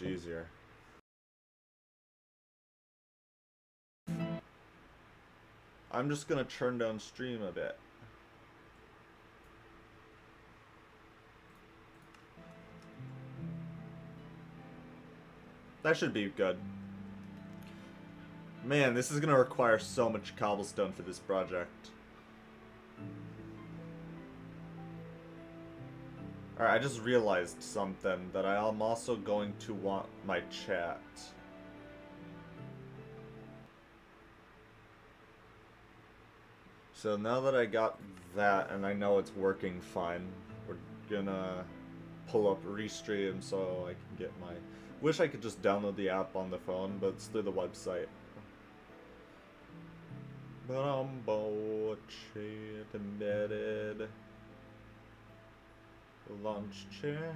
easier. I'm just gonna turn down stream a bit. That should be good. Man, this is gonna require so much cobblestone for this project. Alright, I just realized something, that I am also going to want my chat. So now that I got that and I know it's working fine, we're gonna pull up Restream so I can get my... Wish I could just download the app on the phone, but it's through the website. Bumbo chat embedded. Launch chat.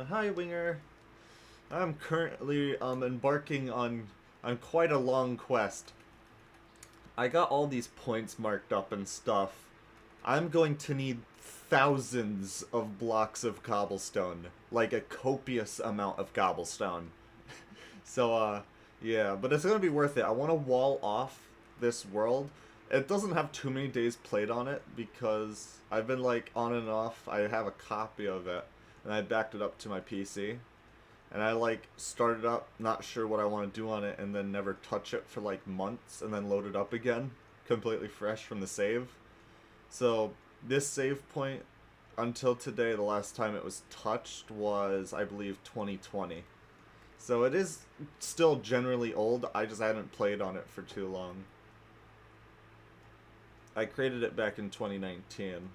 Hi, Winger. I'm currently embarking on quite a long quest. I got all these points marked up and stuff. I'm going to need thousands of blocks of cobblestone, like a copious amount of cobblestone. So yeah, but it's gonna be worth it. I want to wall off this world. It doesn't have too many days played on it because I've been like on and off. I have a copy of it and I backed it up to my PC. And I like started up, not sure what I want to do on it, and then never touch it for like months, and then load it up again, completely fresh from the save. So this save point, until today, the last time it was touched was, I believe, 2020. So it is still generally old, I just hadn't played on it for too long. I created it back in 2019.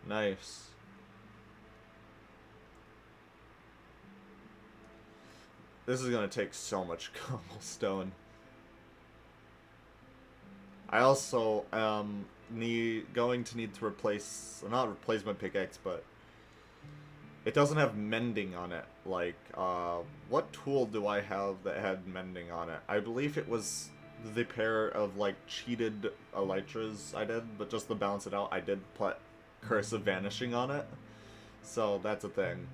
Nice. This is gonna take so much cobblestone. I also am going to need to replace, not replace my pickaxe, but it doesn't have mending on it. Like, what tool do I have that had mending on it? I believe it was the pair of, like, cheated elytras I did, but just to balance it out, I did put Curse of Vanishing on it. So, that's a thing.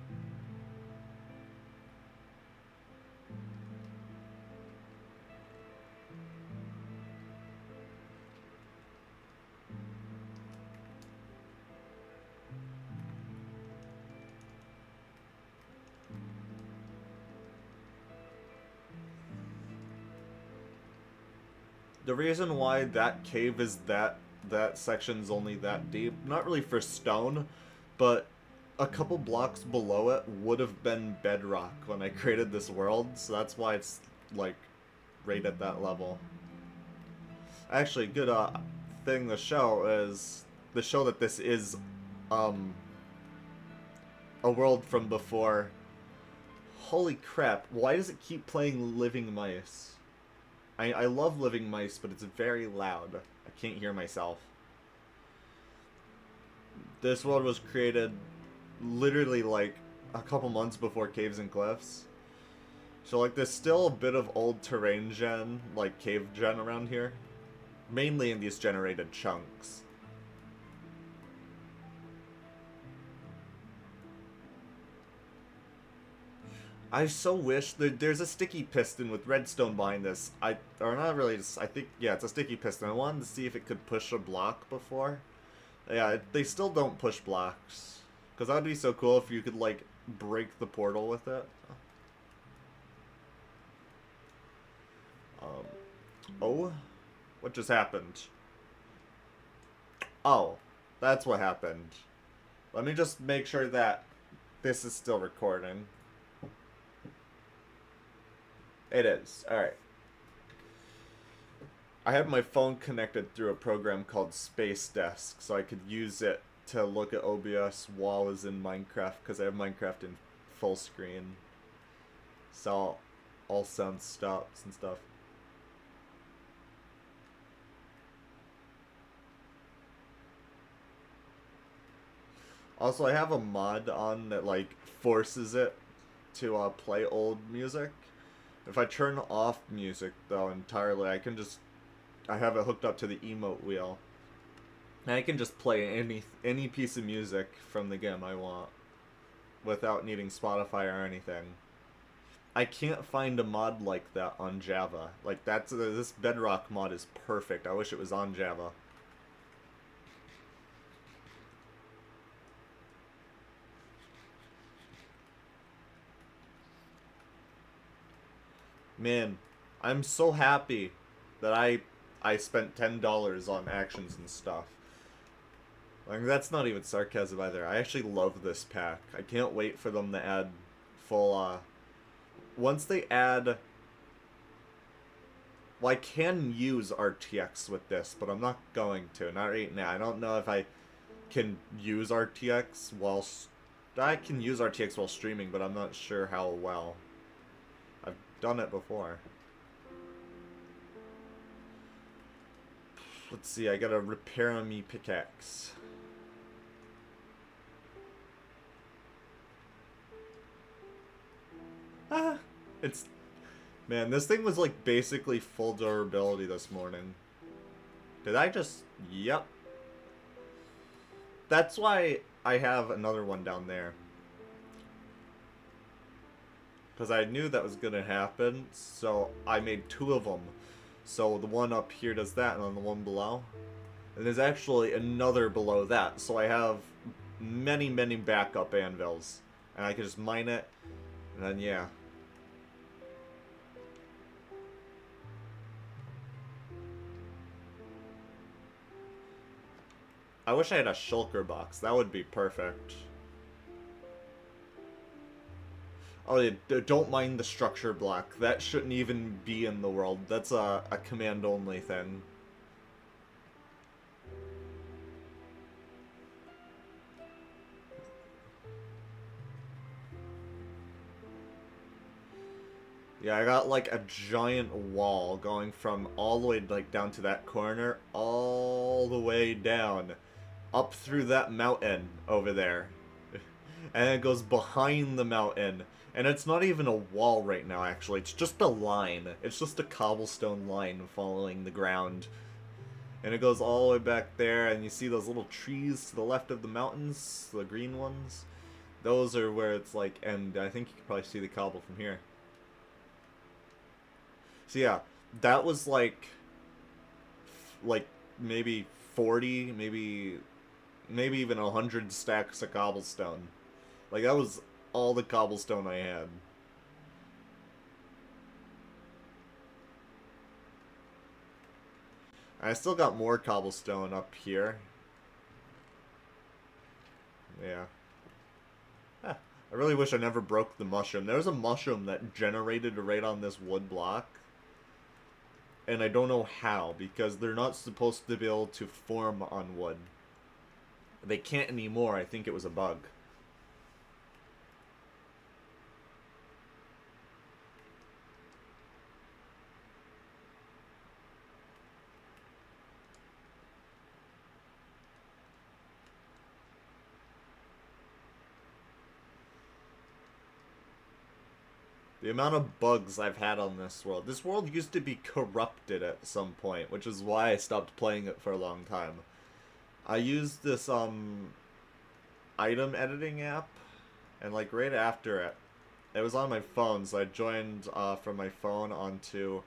The reason why that cave is that section's only that deep, not really for stone, but a couple blocks below it would have been bedrock when I created this world, so that's why it's like right at that level. Actually, good thing to show is that this is a world from before. Holy crap, why does it keep playing Living Mice? I love Living Mice, but it's very loud. I can't hear myself. This world was created literally like a couple months before Caves and Cliffs. So like there's still a bit of old terrain gen, like cave gen around here. Mainly in these generated chunks. I so wish there's a sticky piston with redstone behind this. Or not really. I think yeah, it's a sticky piston. I wanted to see if it could push a block before. Yeah, they still don't push blocks, because that'd be so cool if you could like break the portal with it. Oh, what just happened? Oh, that's what happened. Let me just make sure that this is still recording. It is. Alright. I have my phone connected through a program called Space Desk, so I could use it to look at OBS while I was in Minecraft, because I have Minecraft in full screen. So all sound stops and stuff. Also, I have a mod on that like forces it to play old music. If I turn off music though entirely, I have it hooked up to the emote wheel, and I can just play any piece of music from the game I want without needing Spotify or anything. I can't find a mod like that on Java. Like this Bedrock mod is perfect. I wish it was on Java. Man, I'm so happy that I spent $10 on actions and stuff. Like that's not even sarcasm either. I actually love this pack. I can't wait for them to add full once they add, well, I can use RTX with this, but I'm not going to. Not right now. I don't know if I can use RTX whilst I can use RTX while streaming, but I'm not sure how well. I've done it before. Let's see, I gotta repair me pickaxe. Ah, it's... Man, this thing was like basically full durability this morning. Did I just... Yep. That's why I have another one down there. Because I knew that was gonna happen, so I made two of them. So the one up here does that, and then the one below. And there's actually another below that, so I have many, many backup anvils. And I can just mine it, and then yeah. I wish I had a shulker box, that would be perfect. Oh yeah, don't mind the structure block. That shouldn't even be in the world. That's a command-only thing. Yeah, I got like a giant wall going from all the way like down to that corner, all the way down, up through that mountain over there. And it goes behind the mountain. And it's not even a wall right now, actually. It's just a line. It's just a cobblestone line following the ground. And it goes all the way back there, and you see those little trees to the left of the mountains, the green ones. Those are where it's like, and I think you can probably see the cobble from here. So yeah, that was like maybe 40, maybe even 100 stacks of cobblestone. Like that was all the cobblestone I had. I still got more cobblestone up here. Yeah. Ah, I really wish I never broke the mushroom. There was a mushroom that generated right on this wood block. And I don't know how, because they're not supposed to be able to form on wood. They can't anymore. I think it was a bug. The amount of bugs I've had on this world. This world used to be corrupted at some point, which is why I stopped playing it for a long time. I used this, item editing app, and, like, right after it, it was on my phone, so I joined, from my phone onto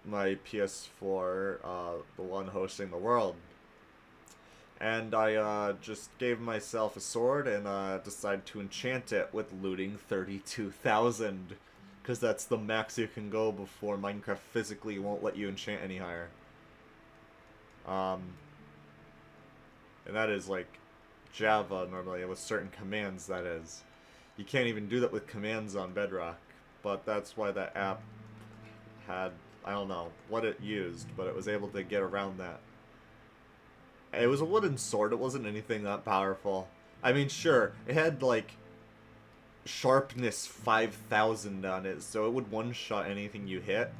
my PS4, the one hosting the world. And I just gave myself a sword and decided to enchant it with looting 32,000. Because that's the max you can go before Minecraft physically won't let you enchant any higher. And that is like Java normally, with certain commands, that is. You can't even do that with commands on Bedrock. But that's why that app had, I don't know what it used, but it was able to get around that. It was a wooden sword, it wasn't anything that powerful. I mean, sure, it had, like, sharpness 5,000 on it, so it would one-shot anything you hit.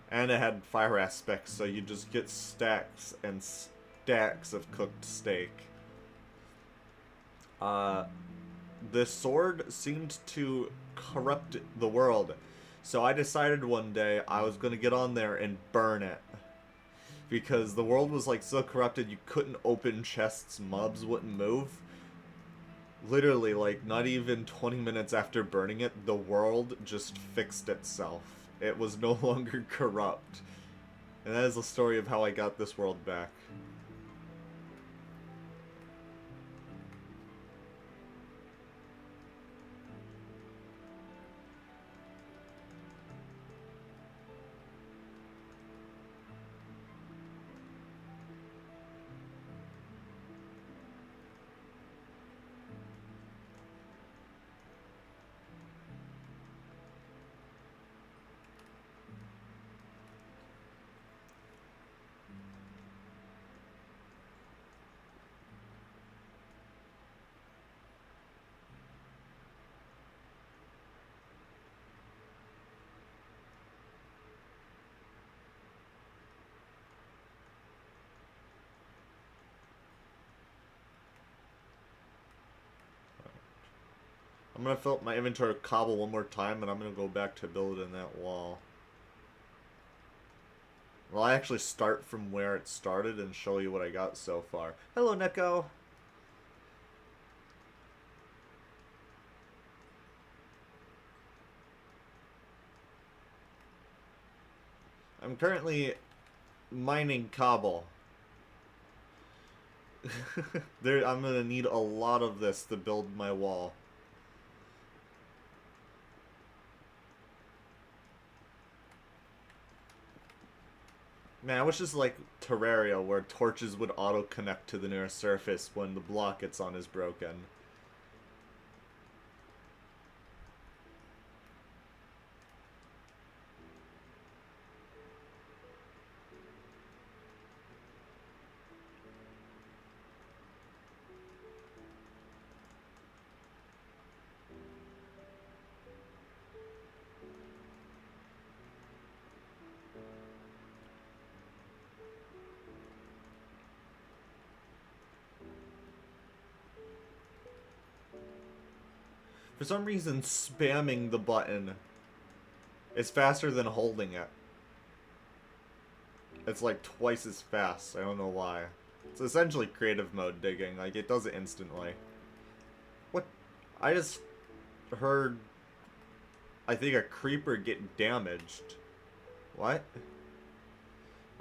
And it had fire aspects, so you just get stacks and stacks of cooked steak. uh, the sword seemed to corrupt the world. So I decided one day I was going to get on there and burn it. Because the world was like so corrupted you couldn't open chests, mobs wouldn't move. Literally, like, not even 20 minutes after burning it, the world just fixed itself. It was no longer corrupt. And that is the story of how I got this world back. I'm gonna fill up my inventory with cobble one more time, and I'm gonna go back to building that wall. Well, I actually start from where it started and show you what I got so far. Hello, Neko! I'm currently mining cobble. I'm gonna need a lot of this to build my wall. Man, I wish this was like Terraria, where torches would auto-connect to the nearest surface when the block it's on is broken. For some reason, spamming the button is faster than holding it. It's like twice as fast. I don't know why. It's essentially creative mode digging. Like, it does it instantly. What? I just heard, I think, a creeper get damaged. What?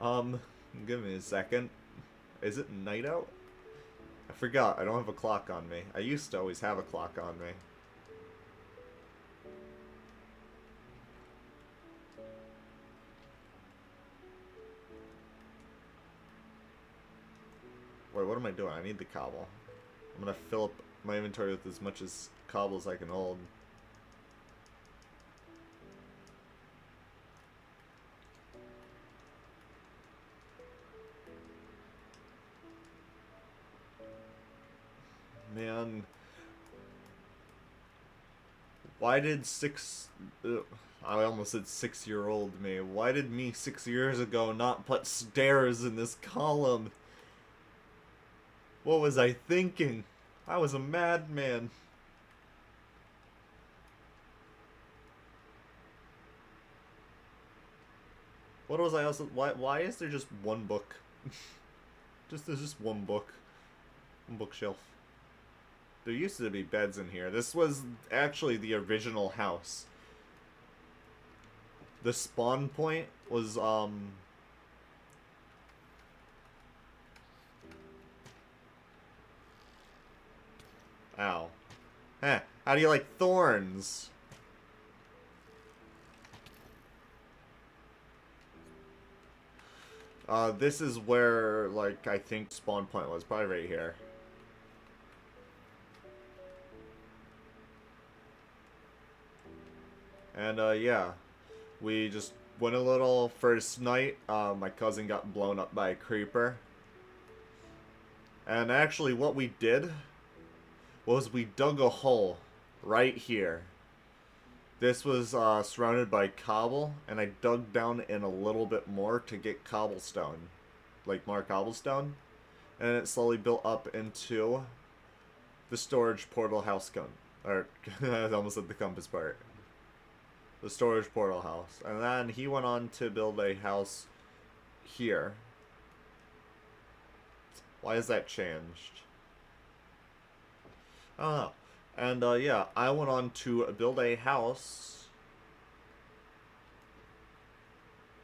Give me a second. Is it night out? I forgot. I don't have a clock on me. I used to always have a clock on me. Wait, what am I doing? I need the cobble. I'm gonna fill up my inventory with as much as cobble as I can hold. Man. Why did I almost said 6-year-old me. Why did me 6 years ago not put stairs in this column? What was I thinking? I was a madman. What was I also... Why is there just one book? There's just one book. One bookshelf. There used to be beds in here. This was actually the original house. The spawn point was, Ow. Heh. How do you like thorns? This is where, like, I think spawn point was. Probably right here. And, yeah. We just went a little first night. My cousin got blown up by a creeper. And actually what we did was we dug a hole right here. This was surrounded by cobble, and I dug down in a little bit more to get cobblestone. Like more cobblestone. And it slowly built up into the storage portal house gun. Or, I almost said the compass part. The storage portal house. And then he went on to build a house here. Why has that changed? I don't know. And, yeah, I went on to build a house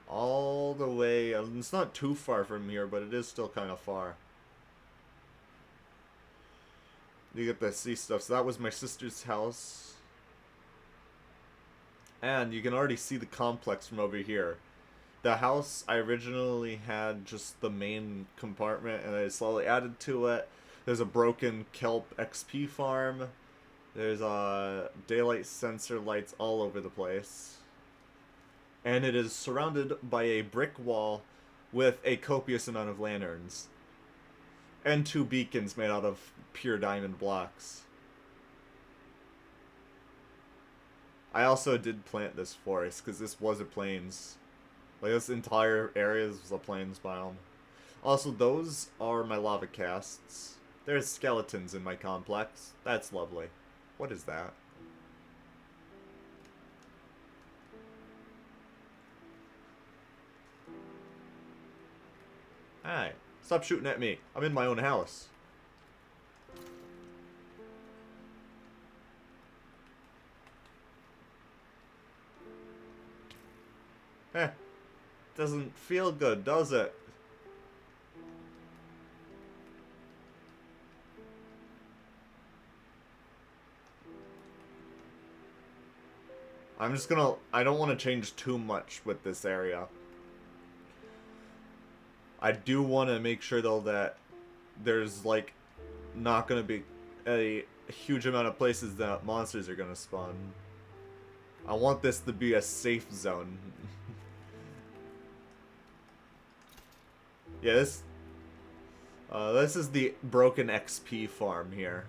all the way. It's not too far from here, but it is still kind of far. You get to see stuff. So that was my sister's house. And you can already see the complex from over here. The house, I originally had just the main compartment, and I slowly added to it. There's a broken kelp XP farm. There's daylight sensor lights all over the place. And it is surrounded by a brick wall with a copious amount of lanterns. And 2 beacons made out of pure diamond blocks. I also did plant this forest, because this was a plains. Like, this entire area was a plains biome. Also, those are my lava casts. There's skeletons in my complex. That's lovely. What is that? Hey, stop shooting at me. I'm in my own house. Eh. Doesn't feel good, does it? I'm just gonna... I don't want to change too much with this area. I do want to make sure, though, that there's, like, not gonna be a huge amount of places that monsters are gonna spawn. I want this to be a safe zone. Yeah, this is the broken XP farm here.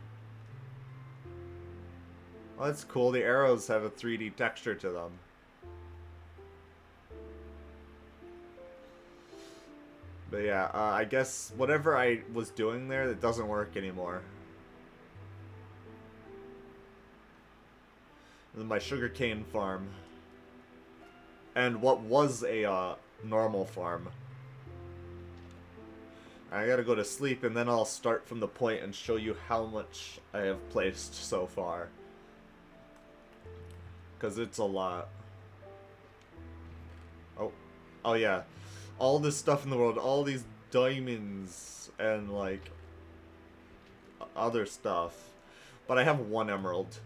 Oh, that's cool. The arrows have a 3D texture to them. But yeah, I guess whatever I was doing there, it doesn't work anymore. And then my sugarcane farm. And what was a normal farm. I gotta go to sleep, and then I'll start from the point and show you how much I have placed so far. Because it's a lot. Oh yeah. All this stuff in the world, all these diamonds and, like, other stuff. But I have 1 emerald.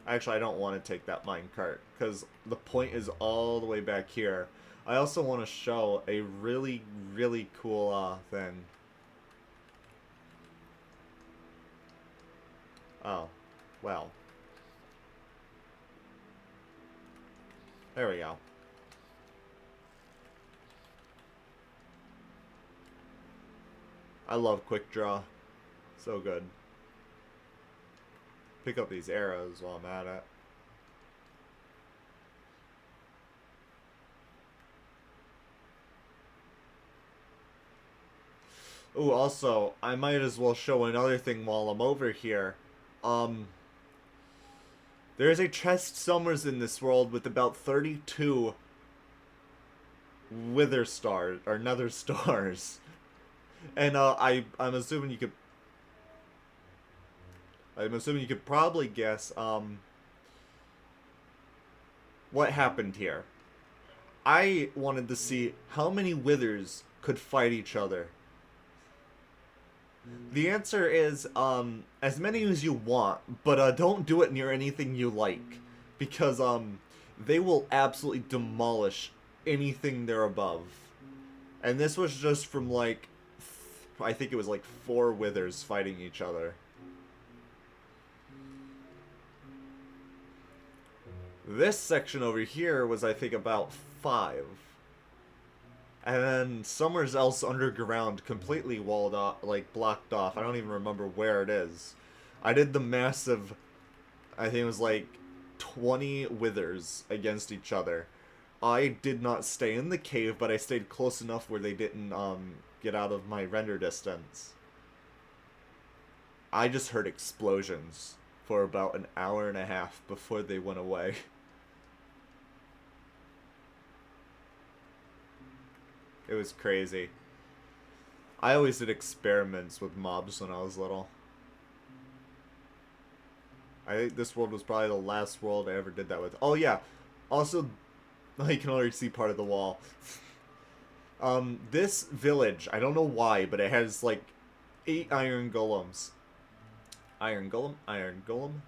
Actually, I don't want to take that minecart, because the point is all the way back here. I also want to show a really, really cool thing. Oh, well. There we go. I love quick draw. So good. Pick up these arrows while I'm at it. Ooh, also, I might as well show another thing while I'm over here. There's a chest somewhere in this world with about 32 wither stars, or nether stars. And, I'm assuming you could... I'm assuming you could probably guess, what happened here. I wanted to see how many withers could fight each other. The answer is, as many as you want, but, don't do it near anything you like. Because, they will absolutely demolish anything they're above. And this was just from, like, I think it was like 4 withers fighting each other. This section over here was, I think, about 5. And then somewhere else underground, completely walled off, like blocked off. I don't even remember where it is. I did the massive, I think it was like 20 withers against each other. I did not stay in the cave, but I stayed close enough where they didn't get out of my render distance. I just heard explosions for about an hour and a half before they went away. It was crazy. I always did experiments with mobs when I was little. I think this world was probably the last world I ever did that with. Oh yeah, also, you can already see part of the wall. This village, I don't know why, but it has like 8 iron golems. Iron golem, iron golem.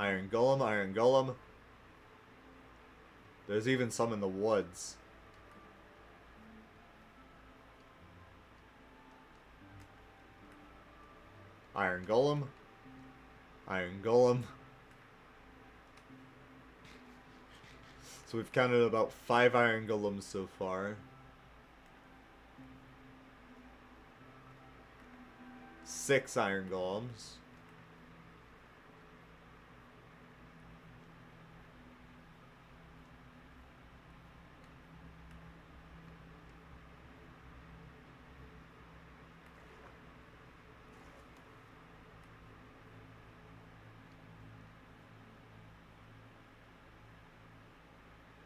Iron golem, iron golem. There's even some in the woods. Iron golem. Iron golem. So we've counted about 5 iron golems so far. 6 iron golems.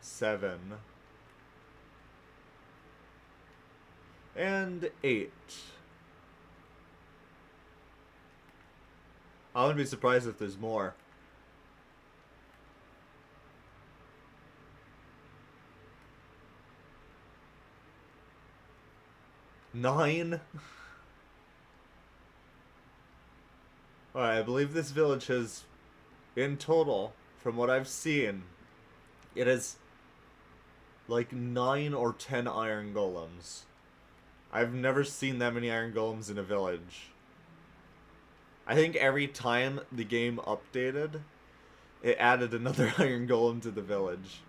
Seven. And 8. I wouldn't be surprised if there's more. 9? Alright, I believe this village has, in total, from what I've seen, it has like 9 or 10 iron golems. I've never seen that many iron golems in a village. I think every time the game updated, it added another iron golem to the village.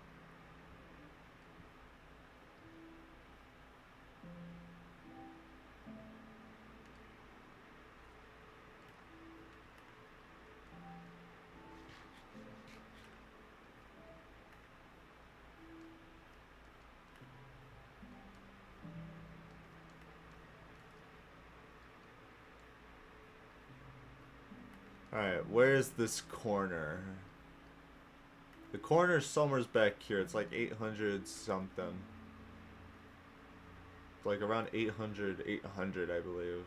Alright, where's this corner? The corner somewhere's back here. It's like 800 something. It's like around 800, I believe.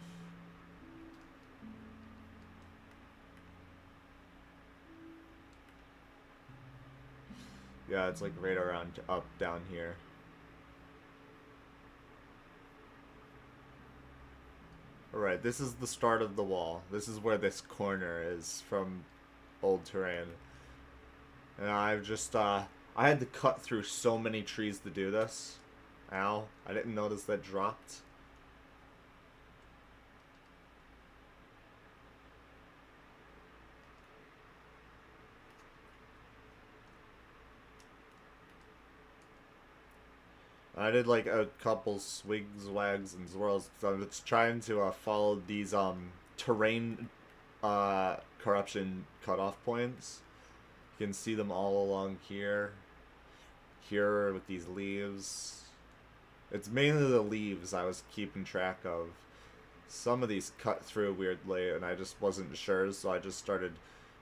Yeah, it's like right around up down here. Alright, this is the start of the wall. This is where this corner is from Old Terrain. And I've just, I had to cut through so many trees to do this. Ow, I didn't notice that dropped. I did like a couple swigs, wags, and zwirls because I'm just trying to follow these terrain corruption cutoff points. You can see them all along here. Here with these leaves. It's mainly the leaves I was keeping track of. Some of these cut through weirdly and I just wasn't sure, so I just started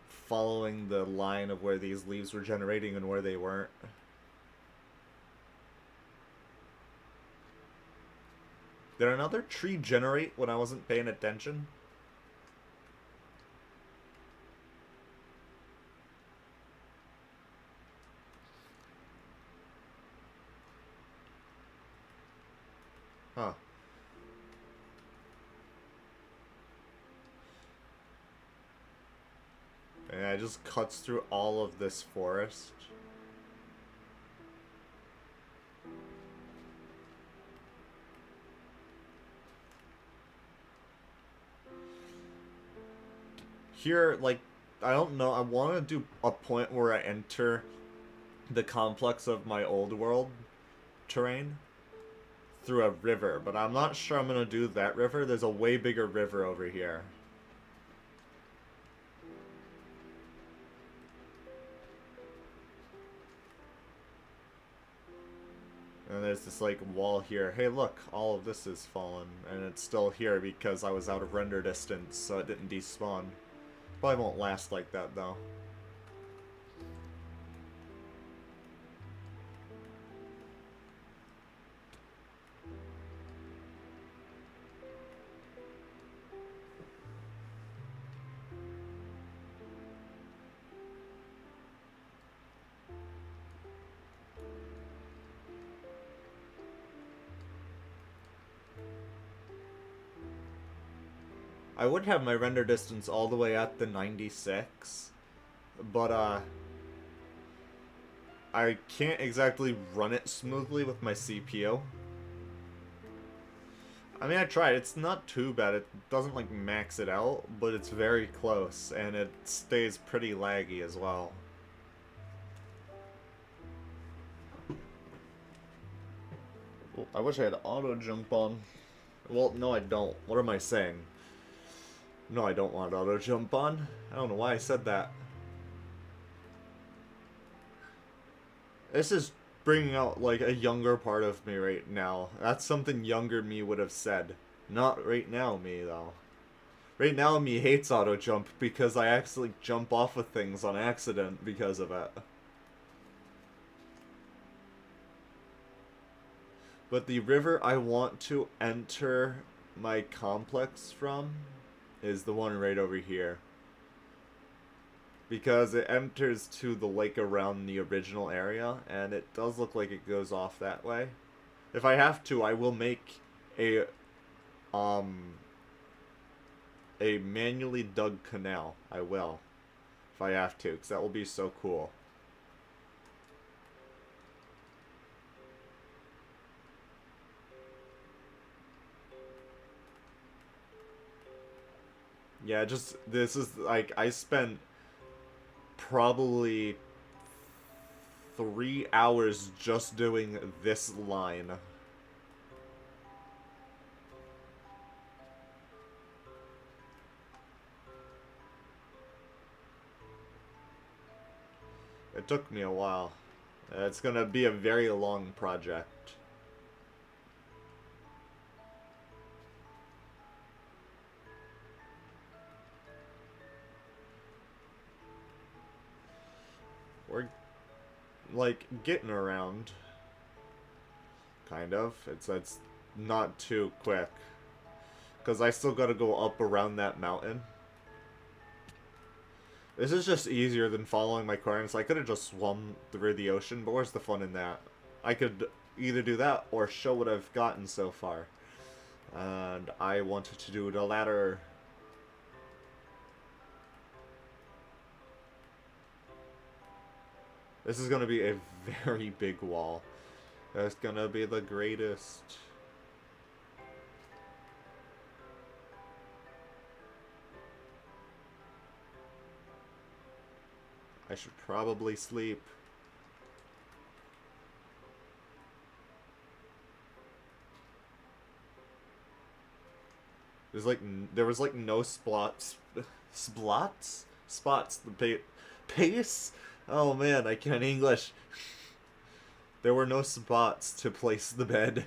following the line of where these leaves were generating and where they weren't. Did another tree generate when I wasn't paying attention? Huh. And it just cuts through all of this forest. Here, like, I don't know, I want to do a point where I enter the complex of my old world terrain through a river, but I'm not sure I'm going to do that river. There's a way bigger river over here. And there's this like wall here. Hey look, all of this is fallen, and it's still here because I was out of render distance, so it didn't despawn. Probably won't last like that though. I would have my render distance all the way at the 96, but I can't exactly run it smoothly with my CPU. I mean, I tried. It's not too bad. It doesn't like max it out, but it's very close, and it stays pretty laggy as well. I wish I had auto jump on. Well, no, I don't. What am I saying? No, I don't want auto jump on. I don't know why I said that. This is bringing out like a younger part of me right now. That's something younger me would have said. Not right now me though. Right now me hates auto jump because I actually jump off of things on accident because of it. But the river I want to enter my complex from is the one right over here. Because it enters to the lake around the original area, and it does look like it goes off that way. If I have to, I will make a manually dug canal. I will. If I have to, because that will be so cool. Yeah, just, this is, like, I spent probably 3 hours just doing this line. It took me a while. It's gonna be a very long project. We're like getting around, kind of. It's not too quick because I still gotta go up around that mountain. This is just easier than following my coordinates. I could have just swum through the ocean, but where's the fun in that? I could either do that or show what I've gotten so far, and I wanted to do the latter. This is gonna be a very big wall. That's gonna be the greatest. I should probably sleep. There was like no spots. Spots. The pace. Oh man, I can't English. There were no spots to place the bed.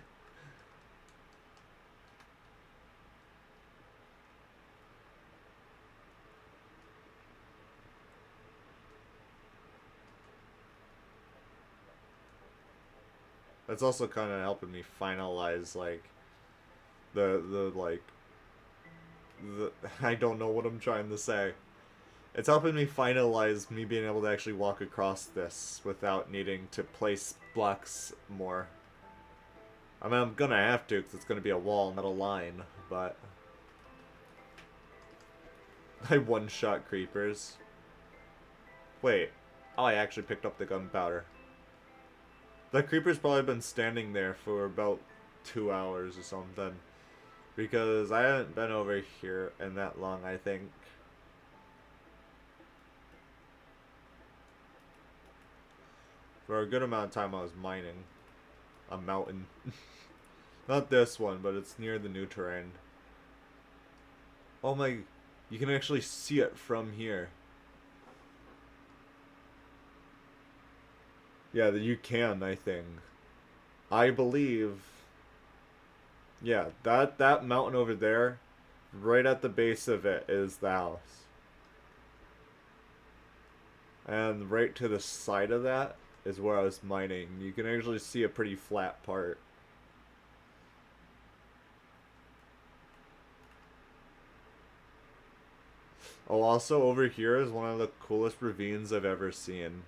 That's also kind of helping me finalize like the I don't know what I'm trying to say. It's helping me finalize me being able to actually walk across this without needing to place blocks more. I mean, I'm gonna have to because it's gonna be a wall, not a line, but I one-shot creepers. Wait. Oh, I actually picked up the gunpowder. The creeper's probably been standing there for about 2 hours or something. Because I haven't been over here in that long, I think. For a good amount of time I was mining a mountain. Not this one, but it's near the new terrain. Oh my, you can actually see it from here. Yeah, you can, I think. I believe, yeah, that mountain over there, right at the base of it is the house. And right to the side of that is where I was mining. You can actually see a pretty flat part. Oh, also over here is one of the coolest ravines I've ever seen.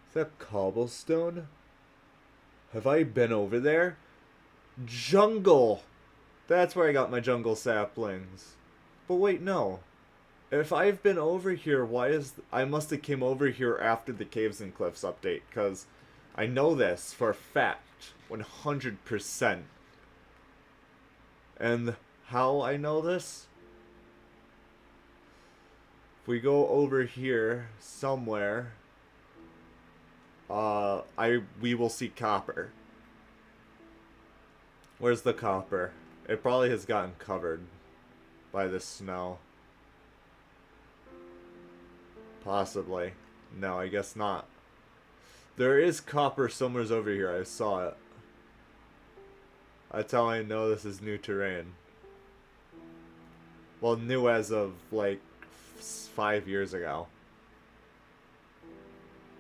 Is that cobblestone? Have I been over there? Jungle! That's where I got my jungle saplings. But wait, no. If I've been over here, why is... I must have came over here after the Caves and Cliffs update, because I know this for a fact. 100%. And how I know this? If we go over here somewhere, we will see copper. Where's the copper? It probably has gotten covered by the snow. Possibly. No, I guess not. There is copper somewhere over here. I saw it. That's how I know this is new terrain. Well, new as of, like, 5 years ago.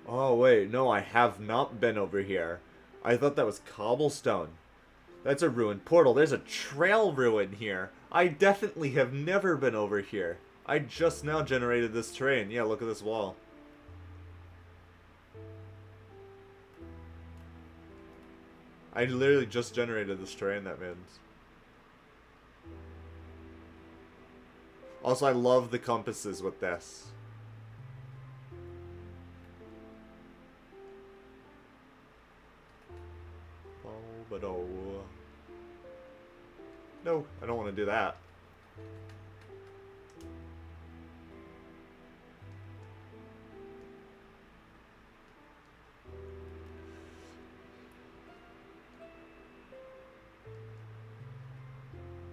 Oh, wait. No, I have not been over here. I thought that was cobblestone. That's a ruined portal. There's a trail ruin here. I definitely have never been over here. I just now generated this terrain. Yeah, look at this wall. I literally just generated this terrain, that means. Also, I love the compasses with this. Oh, but oh. No, I don't want to do that.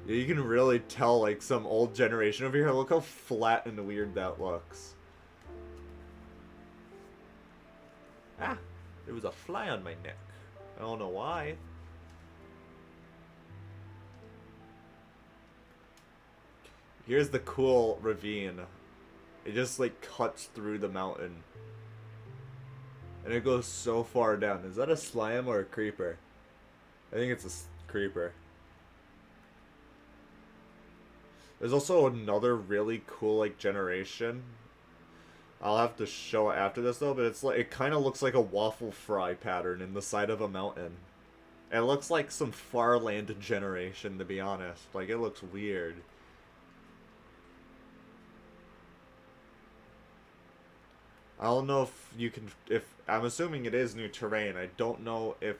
Yeah, you can really tell, like, some old generation over here. Look how flat and weird that looks. Ah, there was a fly on my neck. I don't know why. Here's the cool ravine. It just, like, cuts through the mountain. And it goes so far down. Is that a slime or a creeper? I think it's a creeper. There's also another really cool, like, generation. I'll have to show it after this, though, but it's like, it kind of looks like a waffle fry pattern in the side of a mountain. It looks like some Farland generation, to be honest. Like, it looks weird. I don't know if you can, I'm assuming it is new terrain. I don't know if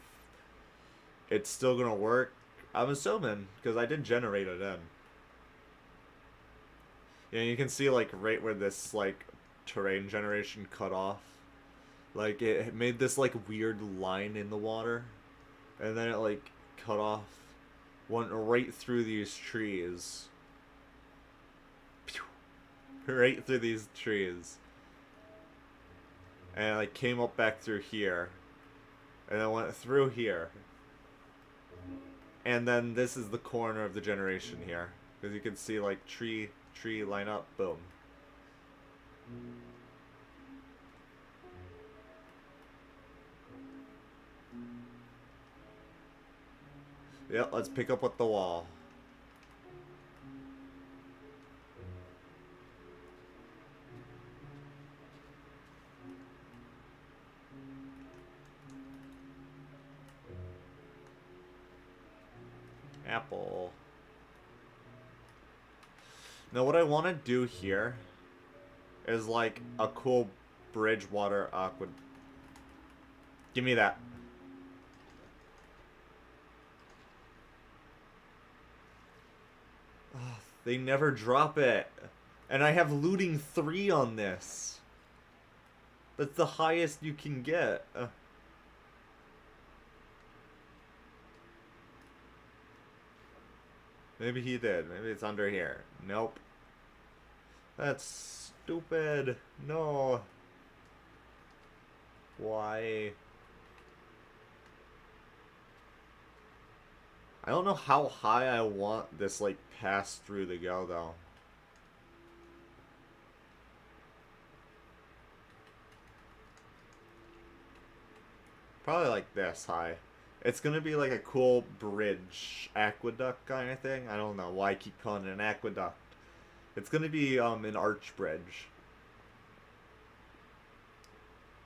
it's still gonna work. I'm assuming, because I did generate it in. Yeah, you can see, like, right where this, like, terrain generation cut off. Like, it made this, like, weird line in the water. And then it, like, cut off. Went right through these trees. Right through these trees. And, like, came up back through here. And then went through here. And then this is the corner of the generation here. Because you can see, like, tree line up, boom. Yeah, let's pick up with the wall. Apple. Now what I want to do here is like a cool Bridgewater aqua. Give me that. Oh, they never drop it. And I have looting 3 on this. That's the highest you can get. Maybe he did. Maybe it's under here. Nope. That's stupid. No. Why? I don't know how high I want this, like, pass-through to go, though. Probably like this high. It's gonna be like a cool bridge, aqueduct kind of thing. I don't know why I keep calling it an aqueduct. It's gonna be an arch bridge.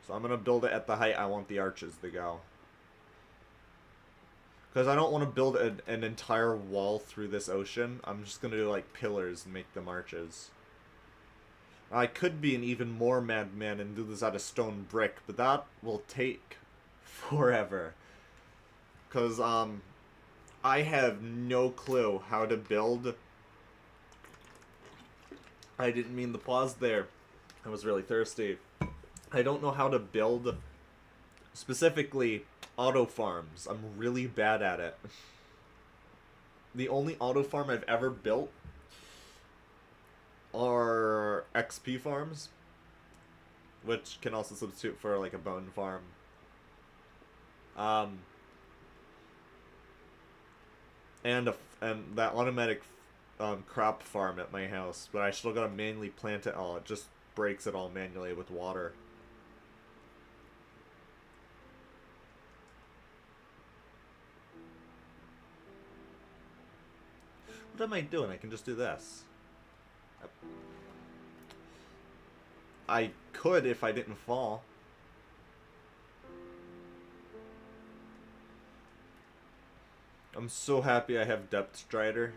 So I'm gonna build it at the height I want the arches to go. Because I don't want to build an entire wall through this ocean. I'm just gonna do like pillars and make them arches. I could be an even more madman and do this out of stone brick, but that will take forever. Because, I have no clue how to build. I didn't mean to pause there. I was really thirsty. I don't know how to build, specifically, auto farms. I'm really bad at it. The only auto farm I've ever built are XP farms, which can also substitute for, like, a bone farm. And that automatic crop farm at my house, but I still gotta manually plant it all. It just breaks it all manually with water. What am I doing? I can just do this. I could if I didn't fall. I'm so happy I have Depth Strider.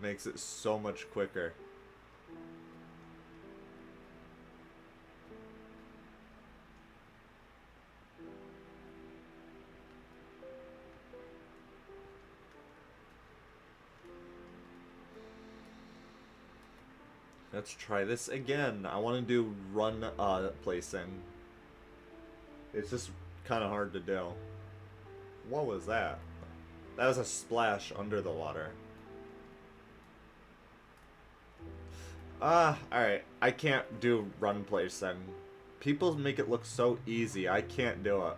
Makes it so much quicker. Let's try this again. I want to do run placing. It's just kind of hard to do. What was that? That was a splash under the water. Alright. I can't do run placing. People make it look so easy. I can't do it.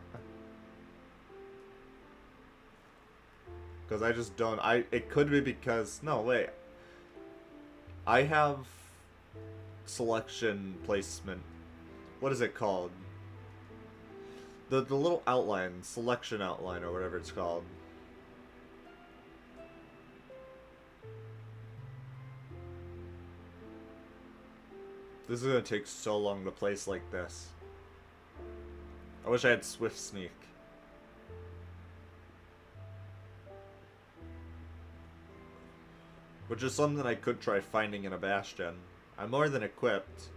Because I just don't. It could be because... No, wait. I have selection placement. What is it called? The little outline, selection outline, or whatever it's called. This is gonna take so long to place like this. I wish I had Swift Sneak. Which is something I could try finding in a Bastion. I'm more than equipped.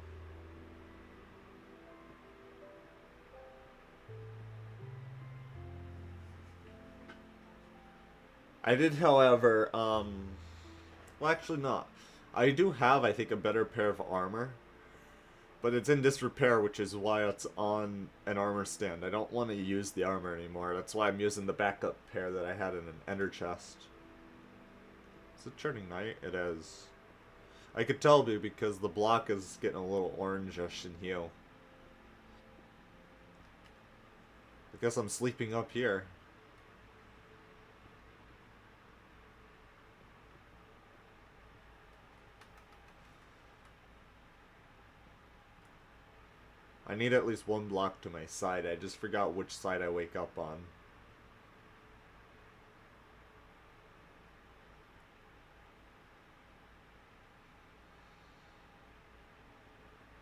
I did, however, well, actually not. I do have, I think, a better pair of armor. But it's in disrepair, which is why it's on an armor stand. I don't want to use the armor anymore. That's why I'm using the backup pair that I had in an ender chest. Is it turning night? It is. I could tell because the block is getting a little orangish in hue. I guess I'm sleeping up here. I need at least one block to my side. I just forgot which side I wake up on.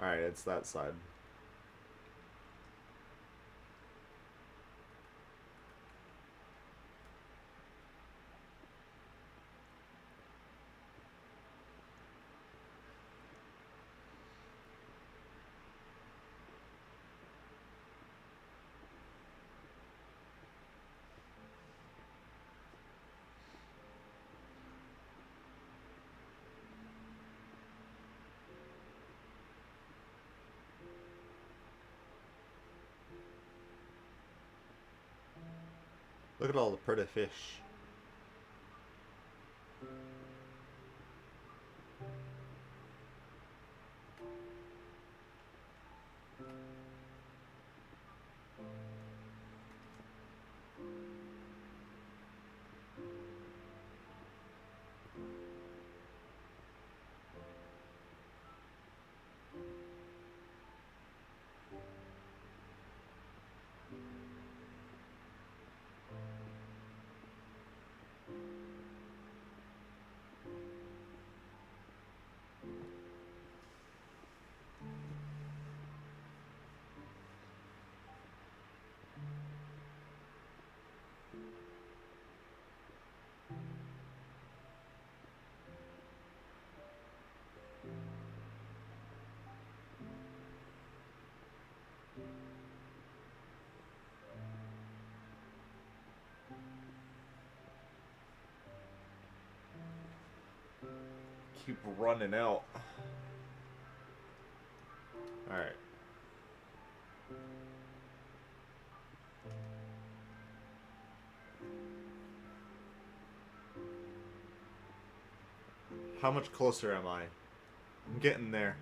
Alright, it's that side. Look at all the pretty fish. keep running out. Alright. How much closer am I? I'm getting there.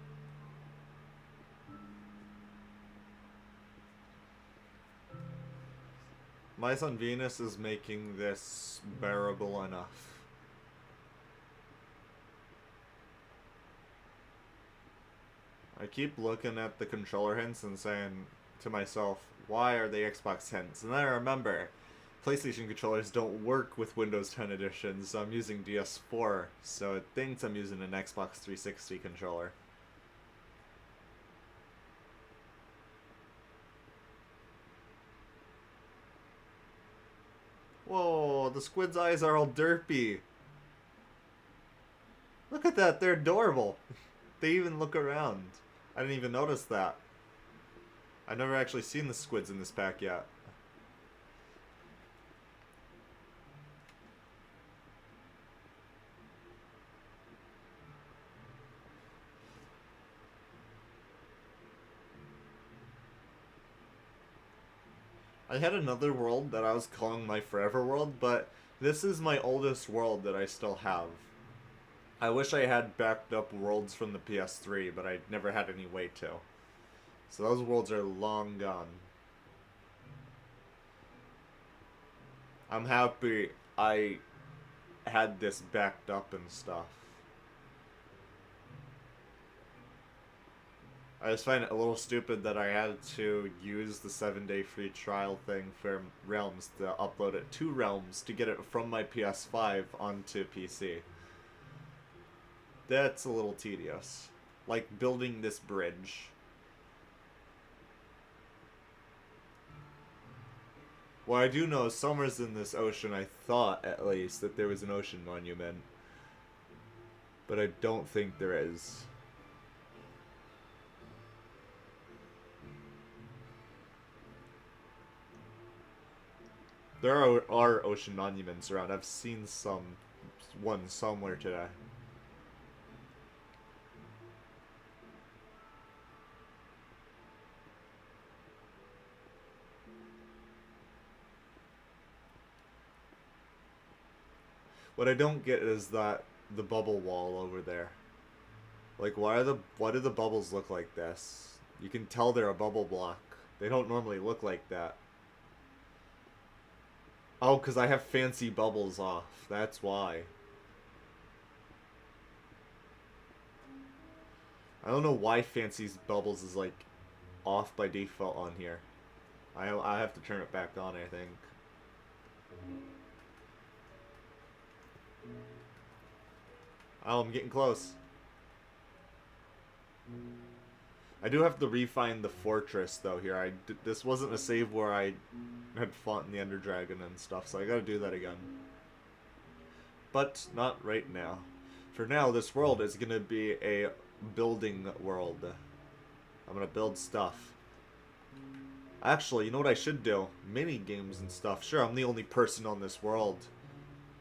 Mice on Venus is making this bearable enough. I keep looking at the controller hints and saying to myself, why are they Xbox hints? And then I remember, PlayStation controllers don't work with Windows 10 editions, so I'm using DS4, so it thinks I'm using an Xbox 360 controller. Whoa, the squid's eyes are all derpy. Look at that, they're adorable. They even look around. I didn't even notice that. I've never actually seen the squids in this pack yet. I had another world that I was calling my forever world, but this is my oldest world that I still have. I wish I had backed up worlds from the PS3, but I never had any way to. So those worlds are long gone. I'm happy I had this backed up and stuff. I just find it a little stupid that I had to use the 7-day free trial thing for Realms to upload it to Realms to get it from my PS5 onto PC. That's a little tedious. Like building this bridge. Well, I do know somewhere in this ocean, I thought at least, that there was an ocean monument. But I don't think there is. There are ocean monuments around. I've seen one somewhere today. What I don't get is that the bubble wall over there. Like, why do the bubbles look like this? You can tell they're a bubble block. They don't normally look like that. Oh, because I have fancy bubbles off. That's why. I don't know why fancy bubbles is, like, off by default on here. I have to turn it back on, I think. Oh, I'm getting close. I do have to refine the fortress, though, here. This wasn't a save where I had fought in the Ender Dragon and stuff, so I gotta do that again. But not right now. For now, this world is gonna be a building world. I'm gonna build stuff. Actually, you know what I should do? Mini games and stuff. Sure, I'm the only person on this world,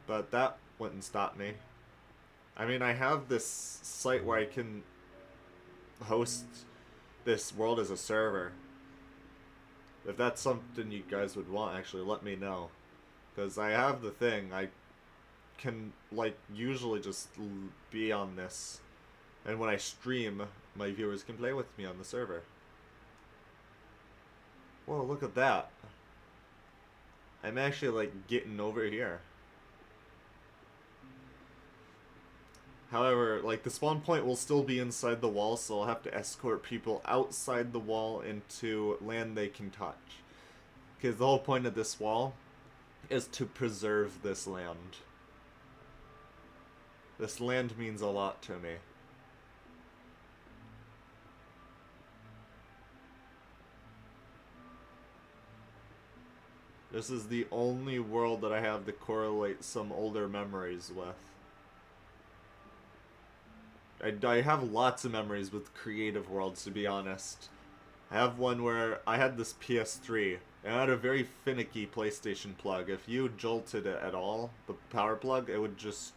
but that wouldn't stop me. I mean, I have this site where I can host this world as a server. If that's something you guys would want, actually, let me know. Because I have the thing. I can, like, usually just be on this. And when I stream, my viewers can play with me on the server. Whoa, look at that. I'm actually, like, getting over here. However, like, the spawn point will still be inside the wall, so I'll have to escort people outside the wall into land they can touch. Because the whole point of this wall is to preserve this land. This land means a lot to me. This is the only world that I have to correlate some older memories with. I have lots of memories with creative worlds, to be honest. I have one where I had this PS3, and I had a very finicky PlayStation plug. If you jolted it at all, the power plug, it would just...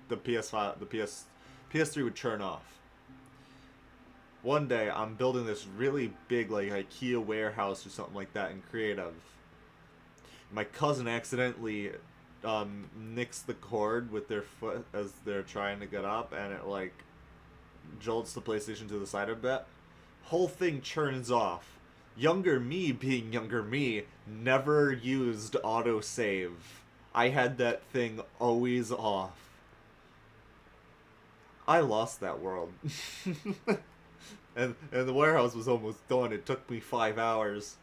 the PS3 PS3 would turn off. One day, I'm building this really big, like, IKEA warehouse or something like that in Creative. My cousin accidentally nicks the cord with their foot as they're trying to get up, and it, like, jolts the PlayStation to the side a bit. Whole thing churns off. Younger me, being younger me, never used autosave. I had that thing always off. I lost that world. and the warehouse was almost done. It took me 5 hours.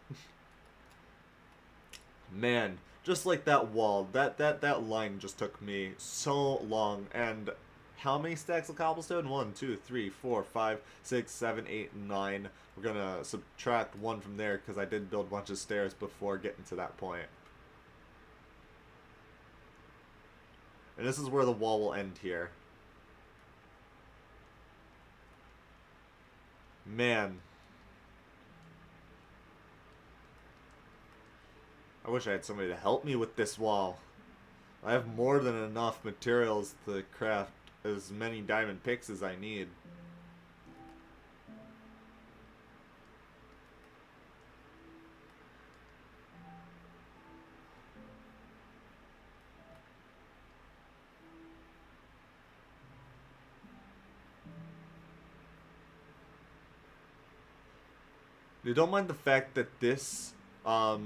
Man, just like that wall, that line just took me so long. And how many stacks of cobblestone? 1, 2, 3, 4, 5, 6, 7, 8, 9. We're gonna subtract 1 from there because I did build a bunch of stairs before getting to that point. And this is where the wall will end here. Man. I wish I had somebody to help me with this wall. I have more than enough materials to craft as many diamond picks as I need. You don't mind the fact that this lava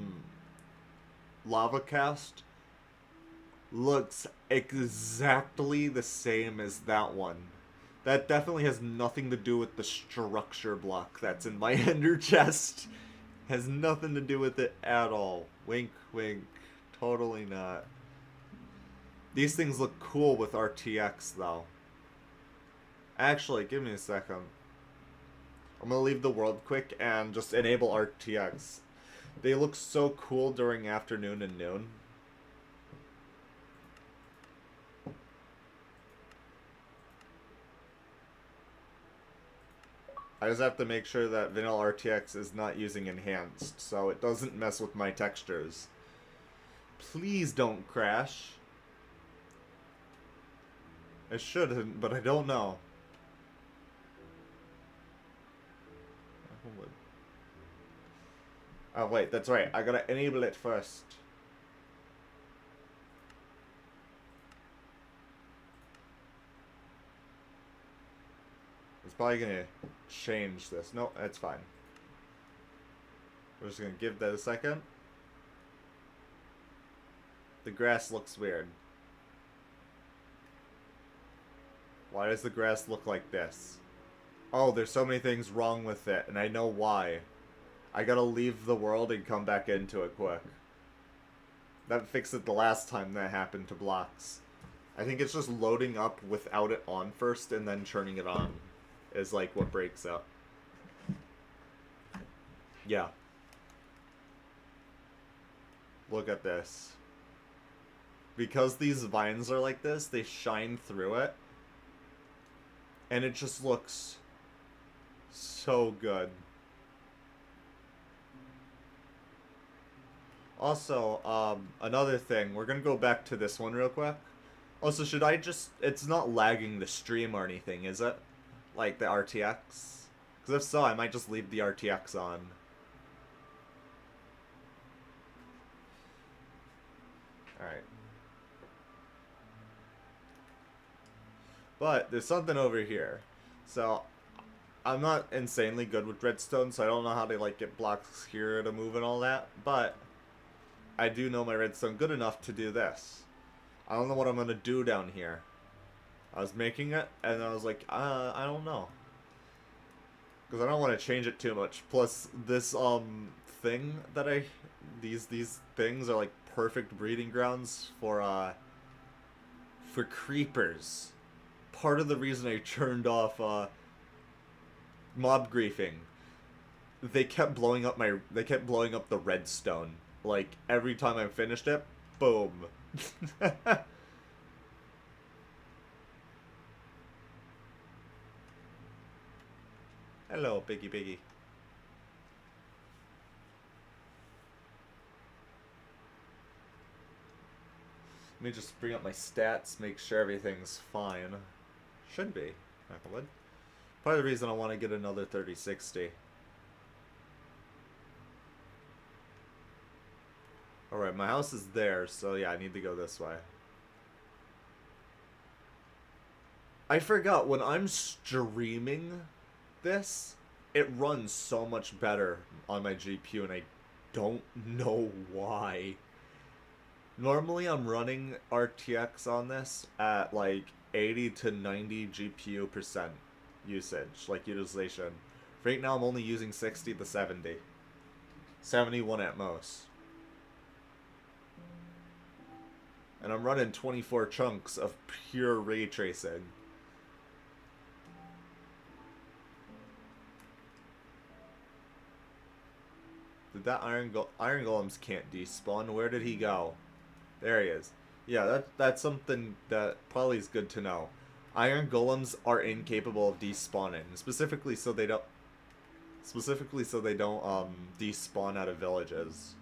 cast looks exactly the same as that one. That definitely has nothing to do with the structure block that's in my ender chest. Has nothing to do with it at all. Wink, wink. Totally not. These things look cool with RTX, though. Actually, give me a second. I'm gonna leave the world quick and just enable RTX. They look so cool during afternoon and noon. I just have to make sure that vanilla RTX is not using enhanced, so it doesn't mess with my textures. Please don't crash. It shouldn't, but I don't know. Oh wait, that's right. I gotta enable it first. It's probably gonna change this. No, that's fine. We're just gonna give that a second. The grass looks weird. Why does the grass look like this? Oh, there's so many things wrong with it, and I know why. I gotta leave the world and come back into it quick. That fixed it the last time that happened to blocks. I think it's just loading up without it on first and then turning it on is like what breaks up. Yeah. Look at this. Because these vines are like this, they shine through it. And it just looks so good. Also, another thing, we're gonna go back to this one real quick. Also, should I just, it's not lagging the stream or anything, is it? Like the RTX? Because if so, I might just leave the RTX on. Alright. But, there's something over here. So, I'm not insanely good with redstone, so I don't know how to, like, get blocks here to move and all that. But, I do know my redstone good enough to do this. I don't know what I'm gonna do down here. I was making it, and I was like, I don't know. Because I don't want to change it too much. Plus, this, thing that these things are, like, perfect breeding grounds for creepers. Part of the reason I turned off, mob griefing. They kept blowing up the redstone. Like, every time I finished it, boom. Hello, Piggy Piggy. Let me just bring up my stats, make sure everything's fine. Should be. Knock on wood. Part of the reason I want to get another 3060. Alright, my house is there, so yeah, I need to go this way. I forgot, when I'm streaming this, it runs so much better on my GPU, and I don't know why. Normally I'm running RTX on this at like 80 to 90 GPU percent usage, like utilization. Right now I'm only using 60 to 70. 71 at most. And I'm running 24 chunks of pure ray tracing. Did that Iron Golems can't despawn? Where did he go? There he is. Yeah, that's something that probably is good to know. Iron Golems are incapable of despawning, specifically so they don't despawn out of villages.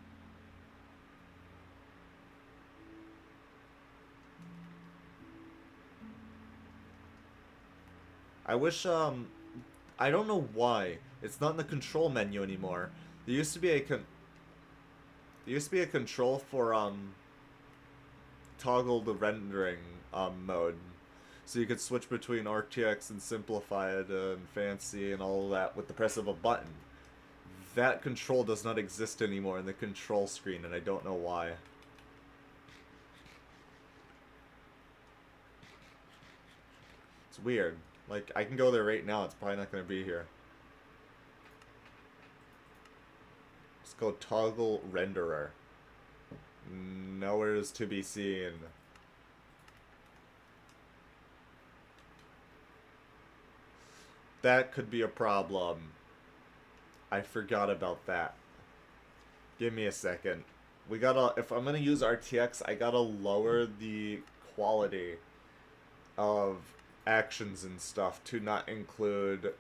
I wish I don't know why it's not in the control menu anymore. There used to be a control for toggle the rendering mode, so you could switch between RTX and simplified and fancy and all of that with the press of a button. That control does not exist anymore in the control screen, and I don't know why. It's weird. Like, I can go there right now, it's probably not going to be here. Let's go toggle renderer. Nowhere is to be seen. That could be a problem. I forgot about that. Give me a second. We gotta, if I'm gonna use RTX, I gotta lower the quality of actions and stuff to not include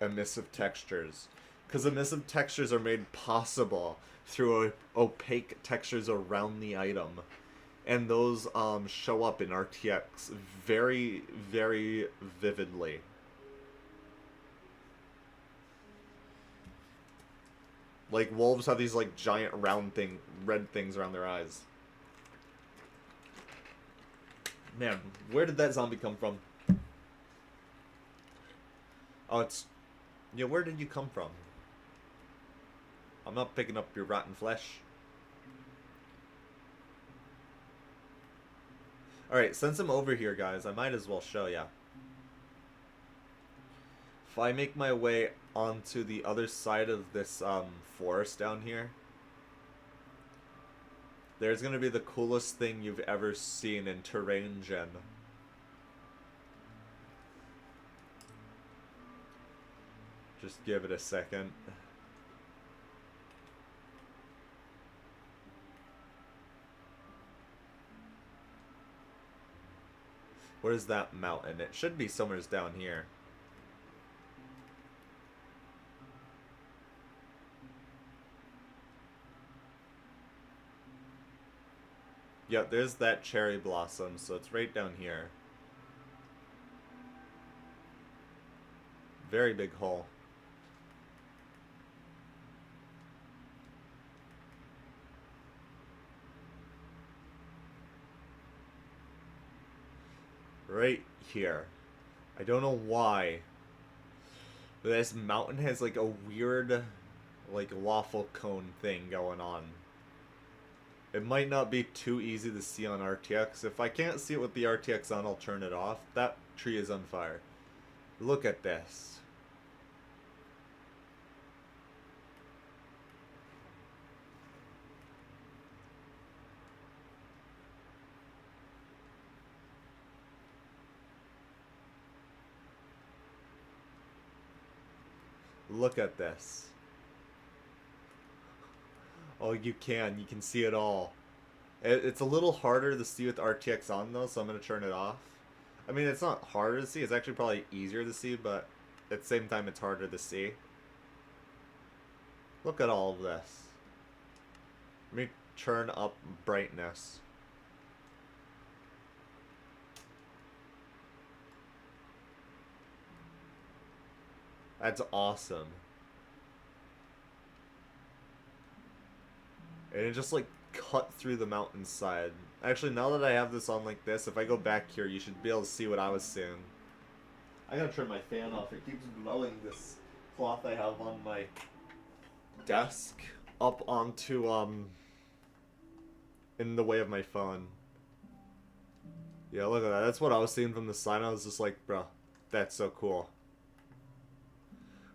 emissive textures. Because emissive textures are made possible through opaque textures around the item. And those show up in RTX very, very vividly. Like, wolves have these, like, giant round red things around their eyes. Man, where did that zombie come from? Oh, it's... Yeah, where did you come from? I'm not picking up your rotten flesh. Alright, since I'm over here, guys, I might as well show ya. If I make my way onto the other side of this forest down here, there's gonna be the coolest thing you've ever seen in Terrain Gen. Just give it a second. Where's that mountain? It should be somewhere down here. Yeah, there's that cherry blossom, so it's right down here. Very big hole. Right here. I don't know why, but this mountain has like a weird, like, waffle cone thing going on. It might not be too easy to see on RTX. If I can't see it with the RTX on, I'll turn it off. That tree is on fire. Look at this. Look at this. Oh, you can see it all. It's a little harder to see with RTX on though, so I'm going to turn it off. I mean, it's not harder to see, it's actually probably easier to see, but at the same time it's harder to see. Look at all of this. Let me turn up brightness. That's awesome. And it just like cut through the mountainside. Actually, now that I have this on like this, if I go back here, you should be able to see what I was seeing. I gotta turn my fan off. It keeps blowing this cloth I have on my desk up onto, in the way of my phone. Yeah, look at that. That's what I was seeing from the sign. I was just like, bro, that's so cool.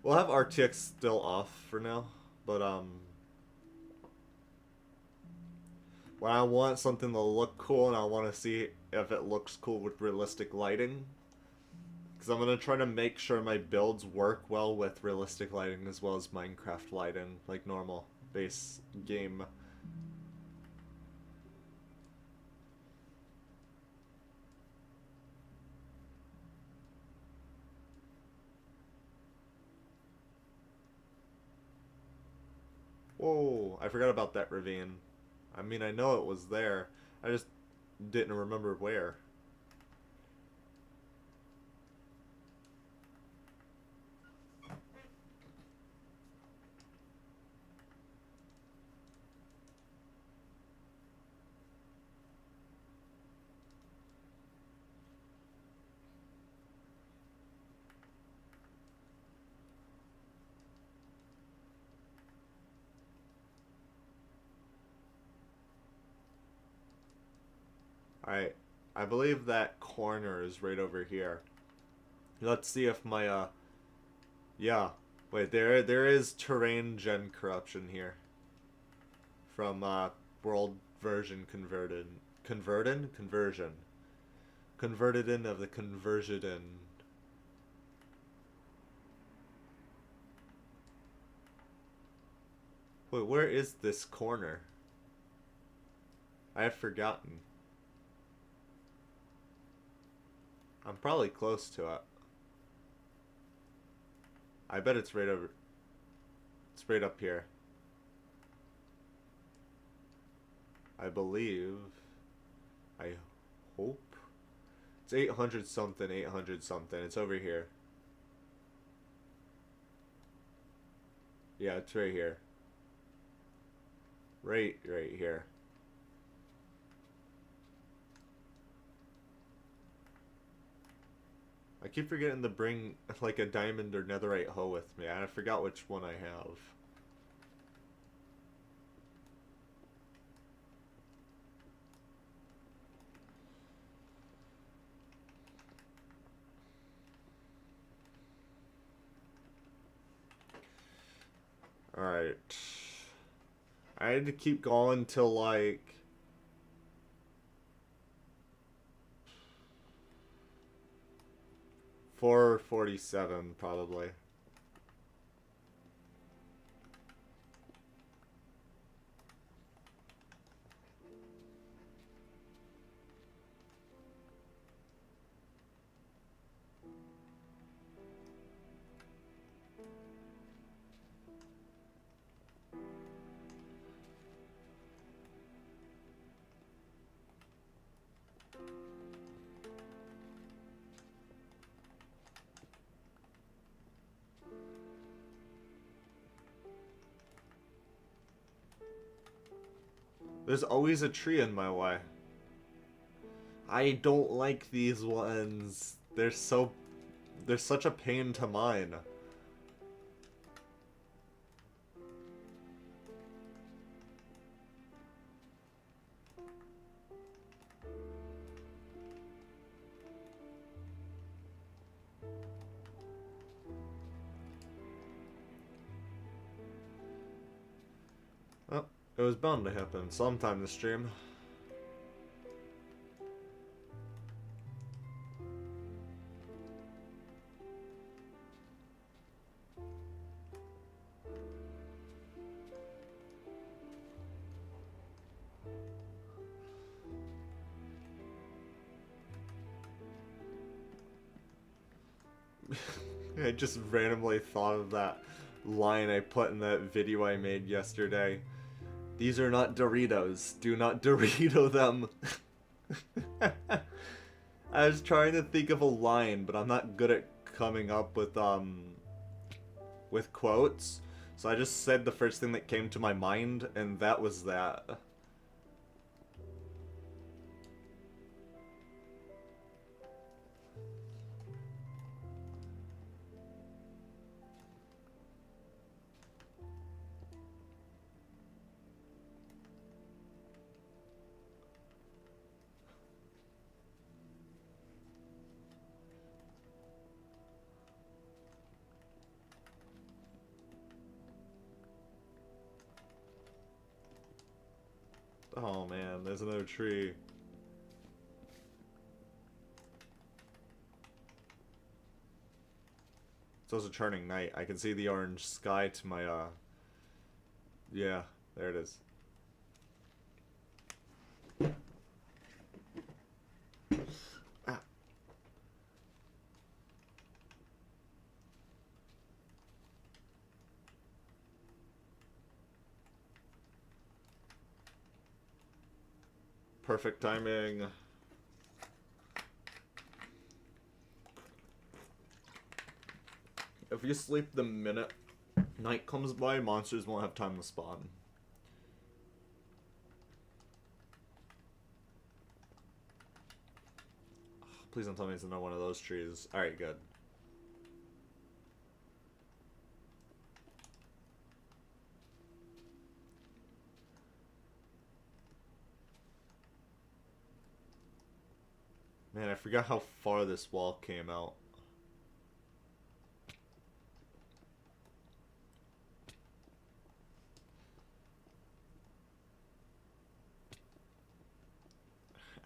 We'll have RTX still off for now, but, when I want something to look cool and I want to see if it looks cool with realistic lighting, because I'm going to try to make sure my builds work well with realistic lighting as well as Minecraft lighting, like normal base game. Whoa, I forgot about that ravine. I mean, I know it was there. I just didn't remember where. Alright, I believe that corner is right over here. Let's see if my, yeah. Wait, there is terrain gen corruption here. From, world version converted. Converted? Conversion. Converted in of the conversion in. Wait, where is this corner? I have forgotten. I'm probably close to it. I bet it's right over. It's right up here. I believe. I hope. It's 800 something, 800 something. It's over here. Yeah, it's right here. Right here. I keep forgetting to bring like a diamond or netherite hoe with me. I forgot which one I have. Alright. I had to keep going till like 4:47 probably. There's always a tree in my way. I don't like these ones. They're such a pain to mine. Oh, it was bound to happen sometime this stream. I just randomly thought of that line I put in that video I made yesterday. These are not Doritos. Do not Dorito them. I was trying to think of a line, but I'm not good at coming up with with quotes. So I just said the first thing that came to my mind, and that was that. Oh man, there's another tree. It's also turning night. I can see the orange sky to my, yeah, there it is. Ah. Perfect timing. If you sleep the minute night comes by, monsters won't have time to spawn. Please don't tell me it's another one of those trees. Alright, good. Man, I forgot how far this wall came out.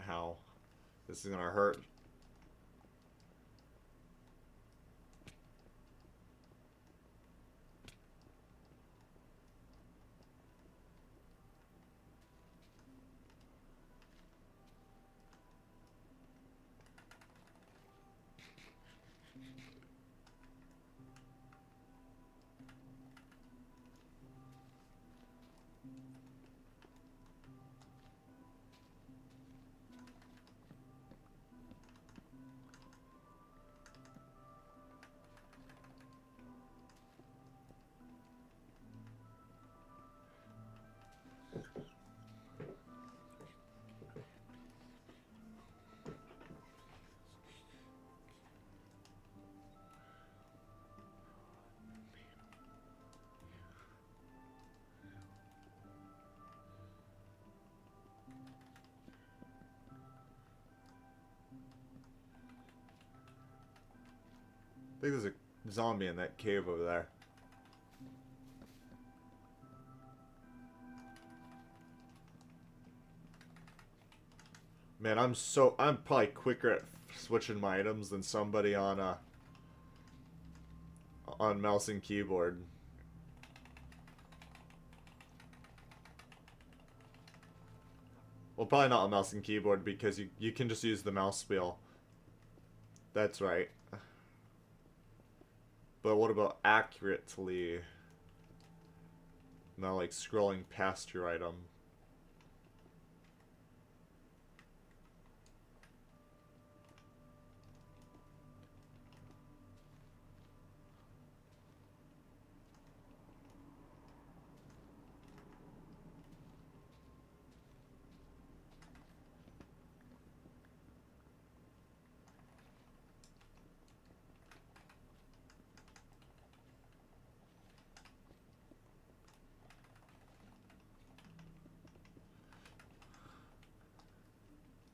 How? This is gonna hurt. I think there's a zombie in that cave over there. Man, I'm probably quicker at switching my items than somebody on mouse and keyboard. Well, probably not on mouse and keyboard because you can just use the mouse wheel. That's right. But what about accurately? Not like scrolling past your item.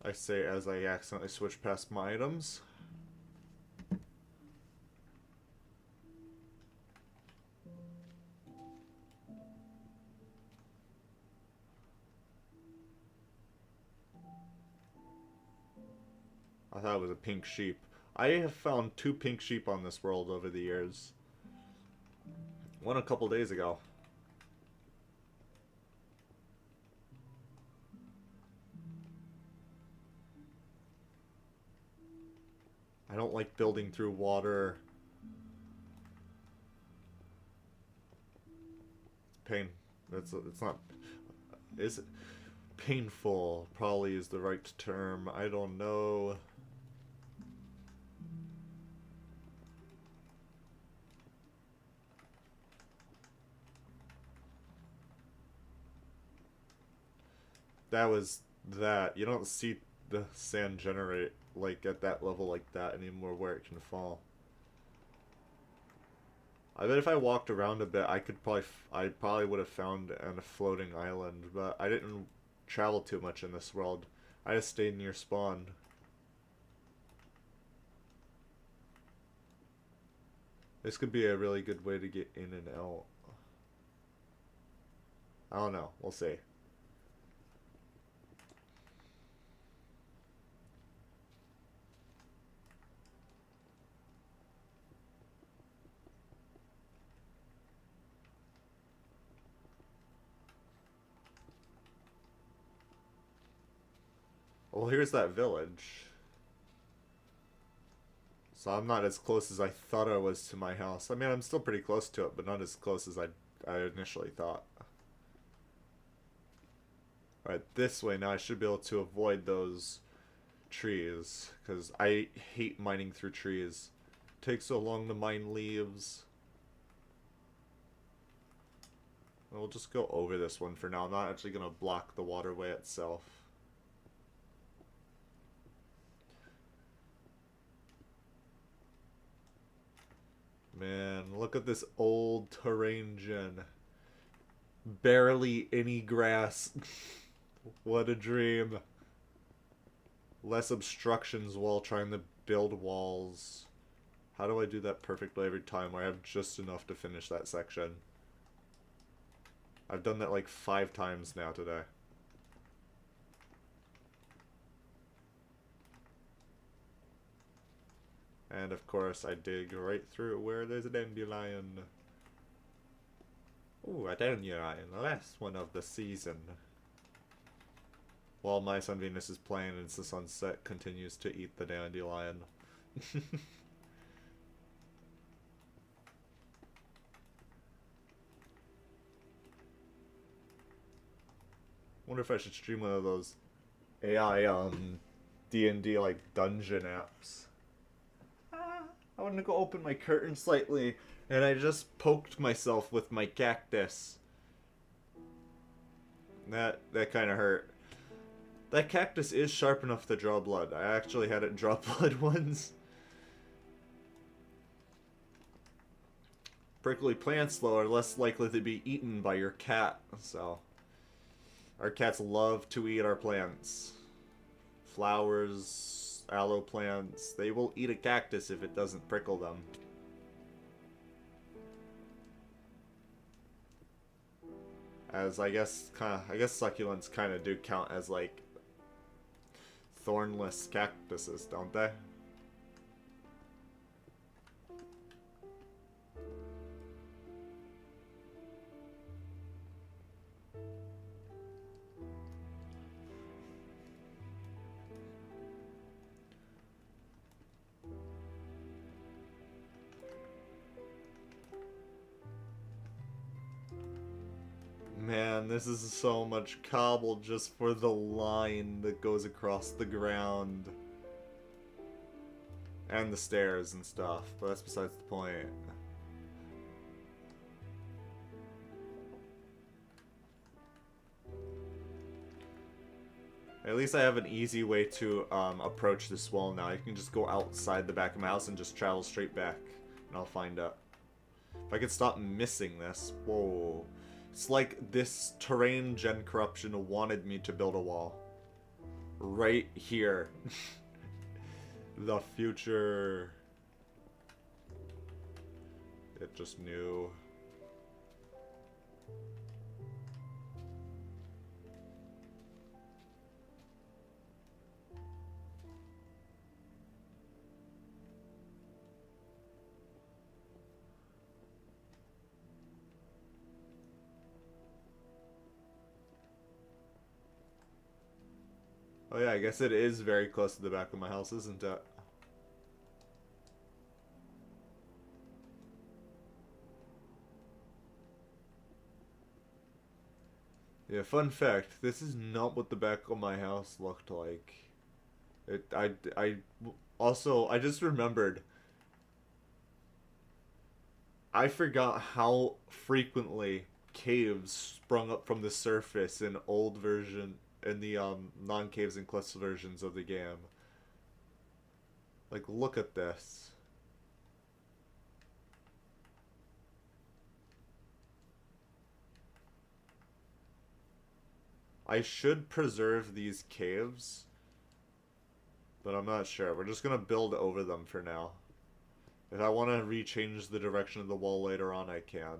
I say as I accidentally switch past my items. I thought it was a pink sheep. I have found 2 pink sheep on this world over the years. One a couple days ago. I don't like building through water. Pain. It's not. Is it? Painful probably is the right term. I don't know. that was that. You don't see the sand generate like at that level like that anymore where it can fall. I bet if I walked around a bit, I probably would have found a floating island, but I didn't travel too much in this world. I just stayed near spawn. This could be a really good way to get in and out. I don't know. We'll see. Well, here's that village. So I'm not as close as I thought I was to my house. I mean, I'm still pretty close to it, but not as close as I initially thought. Alright, this way now I should be able to avoid those trees, because I hate mining through trees. It takes so long to mine leaves. We'll just go over this one for now. I'm not actually going to block the waterway itself. Man, look at this old terrain gen. Barely any grass. What a dream. Less obstructions while trying to build walls. How do I do that perfectly every time where I have just enough to finish that section? I've done that like 5 times now today. And of course I dig right through where there's a dandelion. Ooh, a dandelion, last one of the season. While my son Venus is playing and the sunset continues to eat the dandelion. Wonder if I should stream one of those AI D&D like dungeon apps. I want to go open my curtain slightly, and I just poked myself with my cactus. That kind of hurt. That cactus is sharp enough to draw blood. I actually had it draw blood once. Prickly plants, though, are less likely to be eaten by your cat, so... Our cats love to eat our plants. Flowers, aloe plants. They will eat a cactus if it doesn't prickle them. As I guess succulents kind of do count as like thornless cactuses, don't they? Man, this is so much cobble just for the line that goes across the ground. And the stairs and stuff, but that's besides the point. At least I have an easy way to approach this wall now. I can just go outside the back of my house and just travel straight back, and I'll find out. If I could stop missing this. Whoa. It's like this terrain gen corruption wanted me to build a wall. Right here. The future. It just knew. Oh yeah, I guess it is very close to the back of my house, isn't it? Yeah, fun fact, this is not what the back of my house looked like. I just remembered. I forgot how frequently caves sprung up from the surface in old version in the non-caves and cliffs versions of the game. Like, look at this. I should preserve these caves, but I'm not sure. We're just gonna build over them for now. If I want to rechange the direction of the wall later on, I can.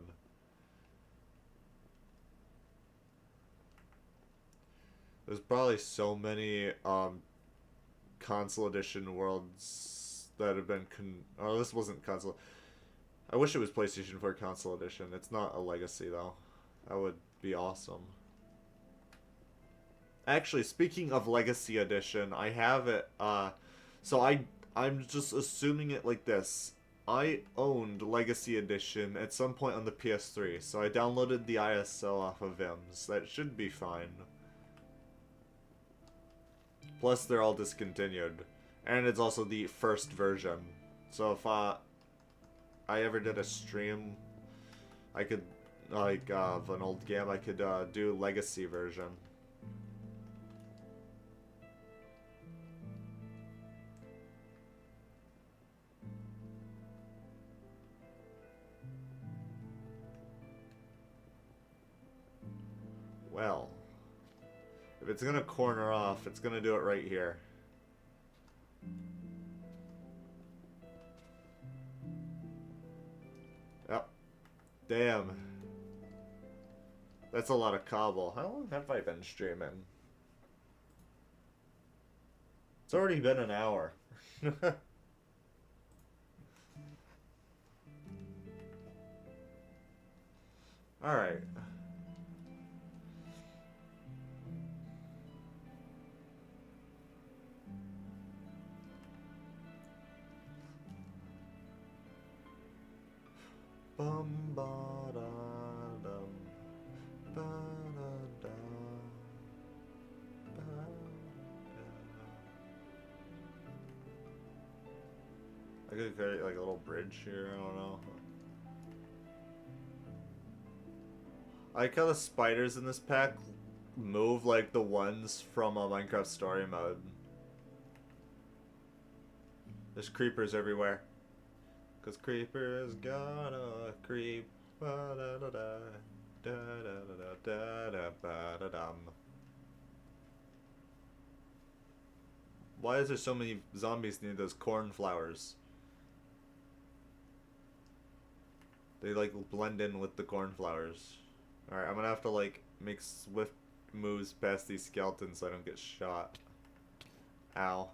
There's probably so many console edition worlds that have been oh, this wasn't console. I wish it was PlayStation 4 console edition. It's not a legacy though. That would be awesome. Actually, speaking of Legacy Edition, I have it, so I'm just assuming it like this. I owned Legacy Edition at some point on the PS3, so I downloaded the ISO off of VIMS. That should be fine. Plus, they're all discontinued. And it's also the first version. So if I ever did a stream, I could, like, of an old game, I could do Legacy version. Well, if it's gonna corner off, it's gonna do it right here. Yep. Damn. That's a lot of cobble. How long have I been streaming? It's already been an hour. Alright. Bum ba da dum ba da da ba da. I could create like a little bridge here, I don't know. I like how the spiders in this pack move like the ones from a Minecraft story mode. There's creepers everywhere. Cause creepers gonna creep. Ba da da da da da da da da ba da dum. Why is there so many zombies near those cornflowers? They like blend in with the cornflowers. Alright, I'm gonna have to like make swift moves past these skeletons so I don't get shot. Ow.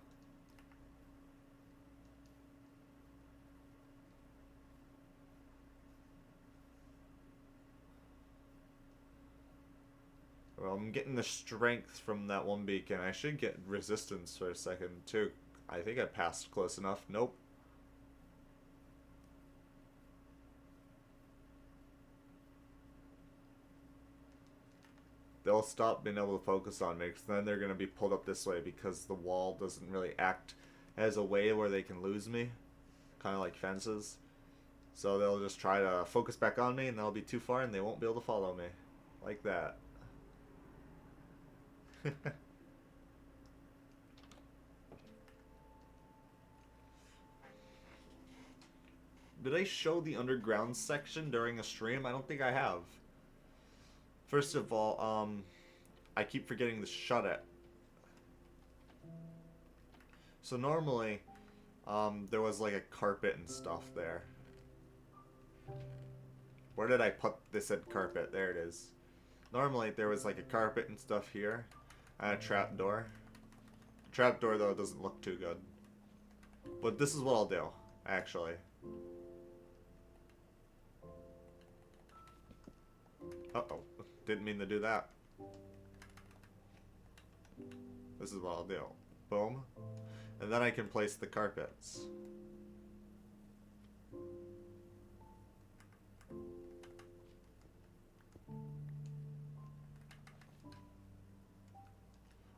Well, I'm getting the strength from that one beacon. I should get resistance for a second, too. I think I passed close enough. Nope. They'll stop being able to focus on me, because then they're going to be pulled up this way, because the wall doesn't really act as a way where they can lose me. Kind of like fences. So they'll just try to focus back on me, and they'll be too far, and they won't be able to follow me. Like that. Did I show the underground section during a stream? I don't think I have. First of all, I keep forgetting to shut it. So normally, there was like a carpet and stuff there. Where did I put this said carpet? There it is. Normally, there was like a carpet and stuff here. And a trapdoor. Trapdoor, though, doesn't look too good. But this is what I'll do, actually. Uh-oh. Didn't mean to do that. This is what I'll do. Boom. And then I can place the carpets.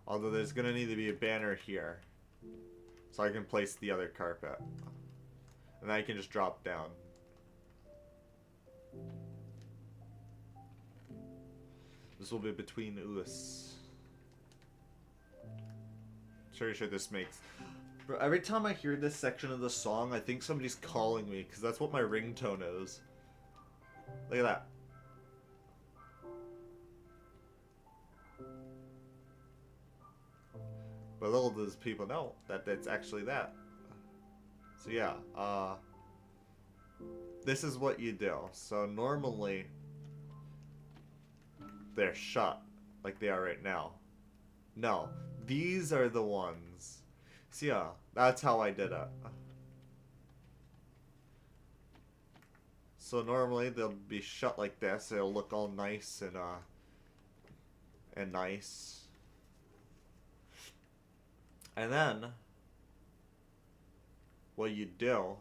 Although there's gonna need to be a banner here. So I can place the other carpet. And then I can just drop down. This will be between us. pretty sure this makes... Bro, every time I hear this section of the song, I think somebody's calling me, because that's what my ringtone is. Look at that. But little does people know that it's actually that. So yeah, this is what you do. So normally, they're shut, like they are right now. No, these are the ones. So yeah, that's how I did it. So normally they'll be shut like this. It'll look all nice and nice. And then what you do,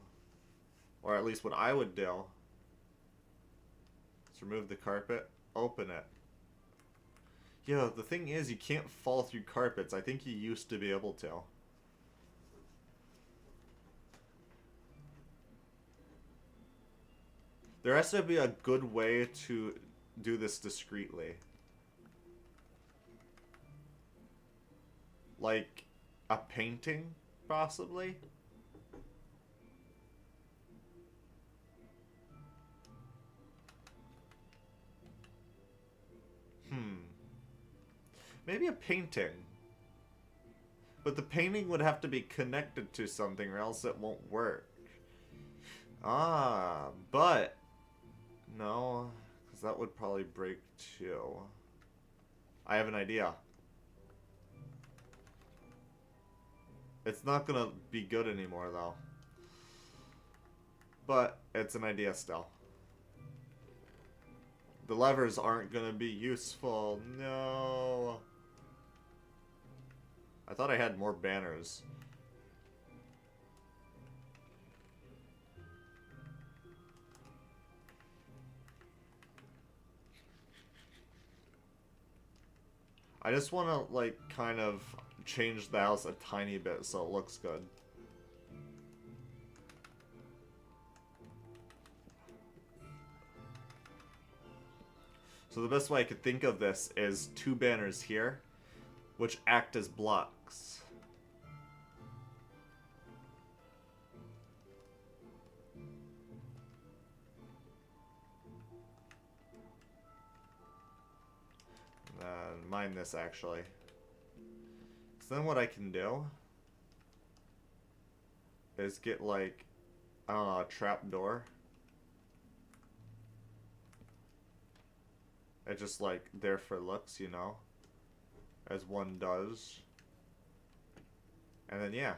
or at least what I would do, is remove the carpet, open it. Yeah, the thing is, you can't fall through carpets. I think you used to be able to. There has to be a good way to do this discreetly. Like a painting, possibly? Maybe a painting. But the painting would have to be connected to something or else it won't work. Ah, but... No, because that would probably break too. I have an idea. It's not gonna be good anymore though. But it's an idea still. The levers aren't gonna be useful. No. I thought I had more banners. I just want to, like, kind of change the house a tiny bit so it looks good. So the best way I could think of this is 2 banners here, which act as blocks. Mind this, actually. So then what I can do is get, like, I don't know, a trap door. It's just, like, there for looks, you know? As one does. And then, yeah.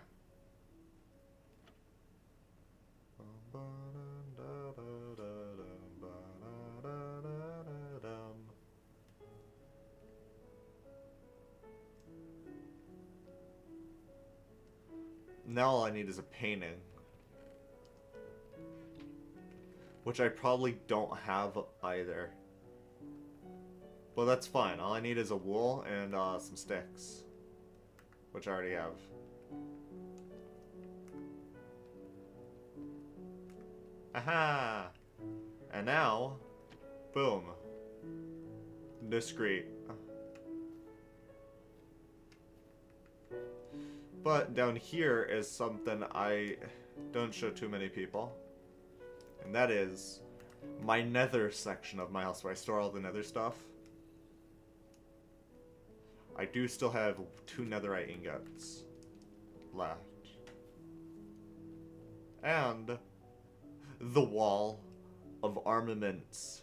Now all I need is a painting. Which I probably don't have either. Well, that's fine. All I need is a wool and some sticks. Which I already have. Aha! And now, boom. Discreet. But down here is something I don't show too many people. And that is my nether section of my house where I store all the nether stuff. I do still have 2 netherite ingots left. And the wall of armaments.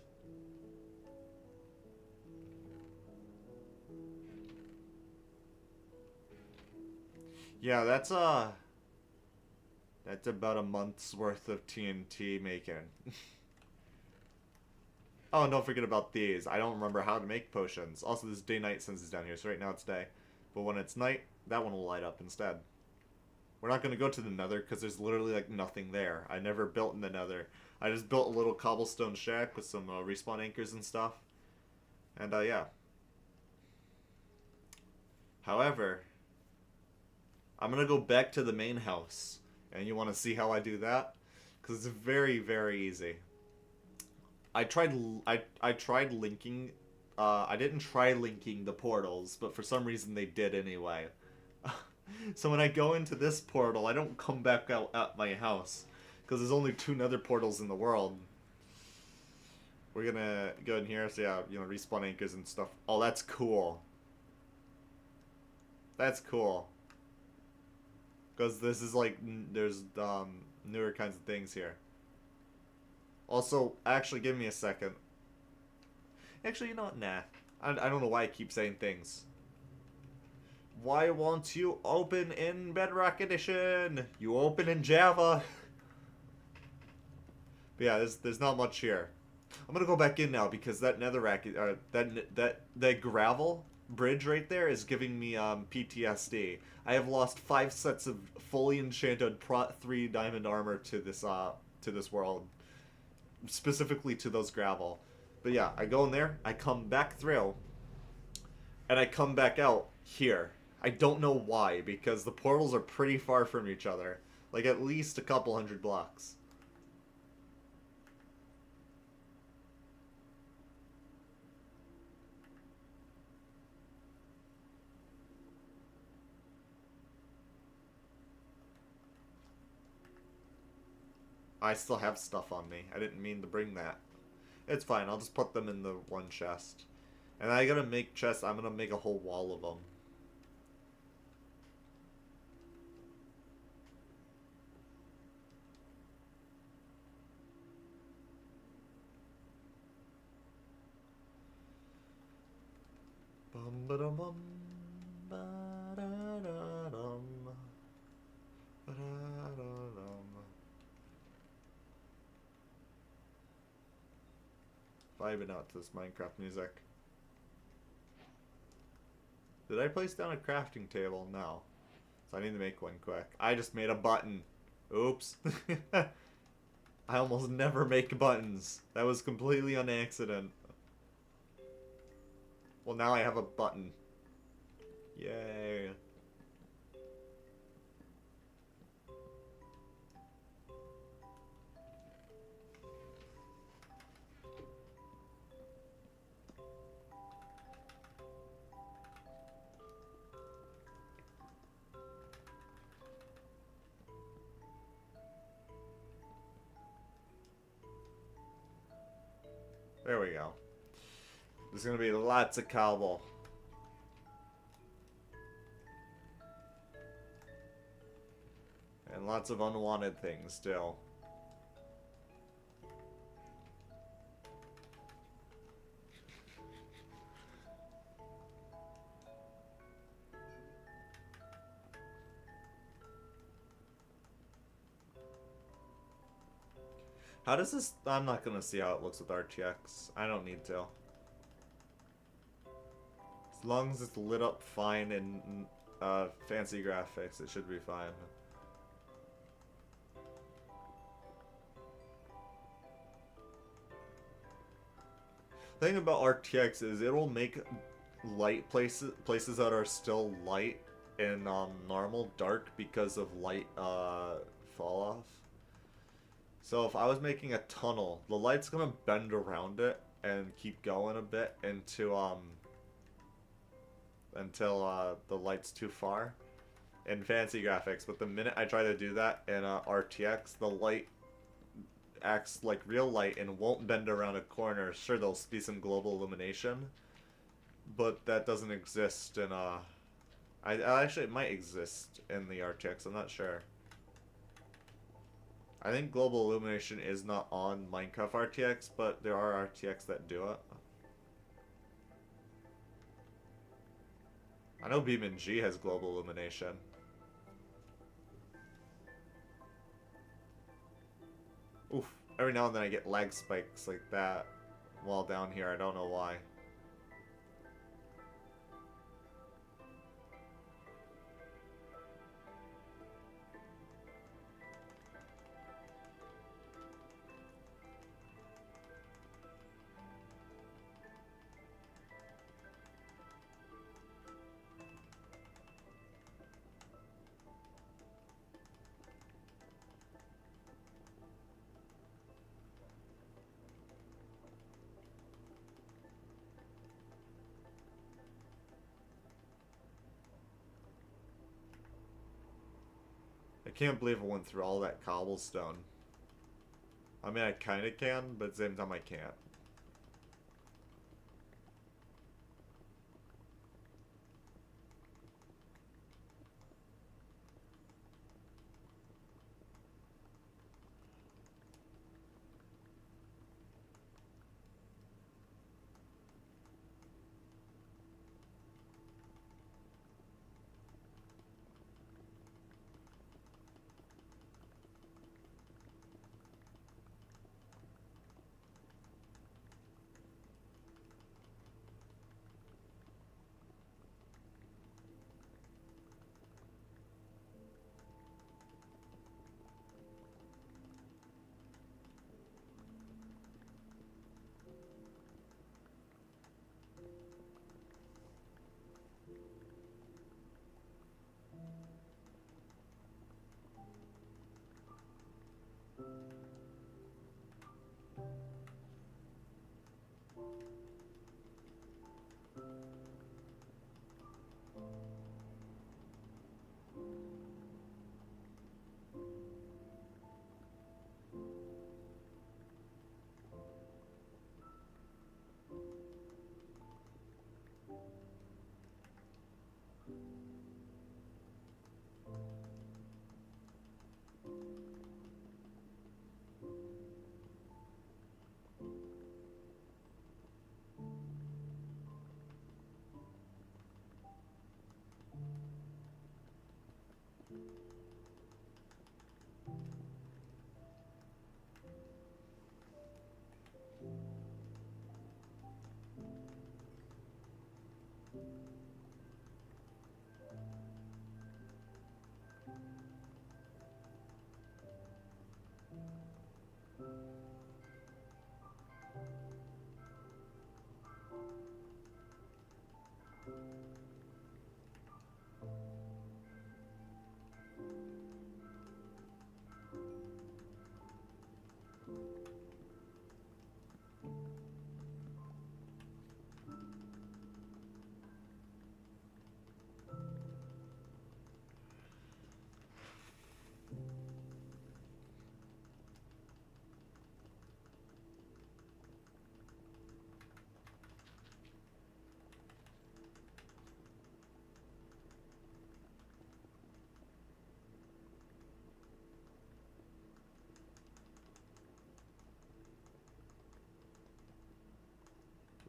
Yeah, that's about a month's worth of TNT making. Oh, and don't forget about these. I don't remember how to make potions. Also, this day-night sense is down here, so right now it's day. But when it's night, that one will light up instead. We're not going to go to the nether, because there's literally, like, nothing there. I never built in the nether. I just built a little cobblestone shack with some respawn anchors and stuff. And, yeah. However, I'm going to go back to the main house. And you want to see how I do that? Because it's very, very easy. I tried linking, I didn't try linking the portals, but for some reason they did anyway. So when I go into this portal, I don't come back out at my house. Because there's only 2 nether portals in the world. We're gonna go in here, so yeah, respawn anchors and stuff. Oh, that's cool. That's cool. Because this is like, there's newer kinds of things here. Also, actually, give me a second. Actually, you know what? Nah. I don't know why I keep saying things. Why won't you open in Bedrock Edition? You open in Java. But yeah, there's not much here. I'm gonna go back in now because that netherrack, that gravel bridge right there is giving me PTSD. I have lost 5 sets of fully enchanted Prot 3 diamond armor to this world, specifically to those gravel. But yeah, I go in there, I come back through, and I come back out here. I don't know why, because the portals are pretty far from each other. Like, at least a couple hundred blocks. I still have stuff on me. I didn't mean to bring that. It's fine, I'll just put them in the one chest. And I gotta make chests, I'm gonna make a whole wall of them. Bum ba dum bum ba da da dum ba da da dum. Vibing out to this Minecraft music. Did I place down a crafting table? No. So I need to make one quick. I just made a button. Oops. I almost never make buttons. That was completely on accident. Well, now I have a button. Yay. There we go. There's gonna be lots of cobble. And lots of unwanted things still. How does this... I'm not gonna see how it looks with RTX. I don't need to. As long as it's lit up fine in fancy graphics, it should be fine. The thing about RTX is it'll make light places that are still light in normal dark because of light fall off. So if I was making a tunnel, the light's gonna bend around it and keep going a bit into until the light's too far in fancy graphics. But the minute I try to do that in RTX, the light acts like real light and won't bend around a corner. Sure, there'll be some global illumination, but that doesn't exist in I actually, it might exist in the RTX, I'm not sure. I think global illumination is not on Minecraft RTX, but there are RTX that do it. I know BeamNG has global illumination. Oof. Every now and then I get lag spikes like that while down here. I don't know why. I can't believe I went through all that cobblestone. I mean, I kind of can, but at the same time I can't.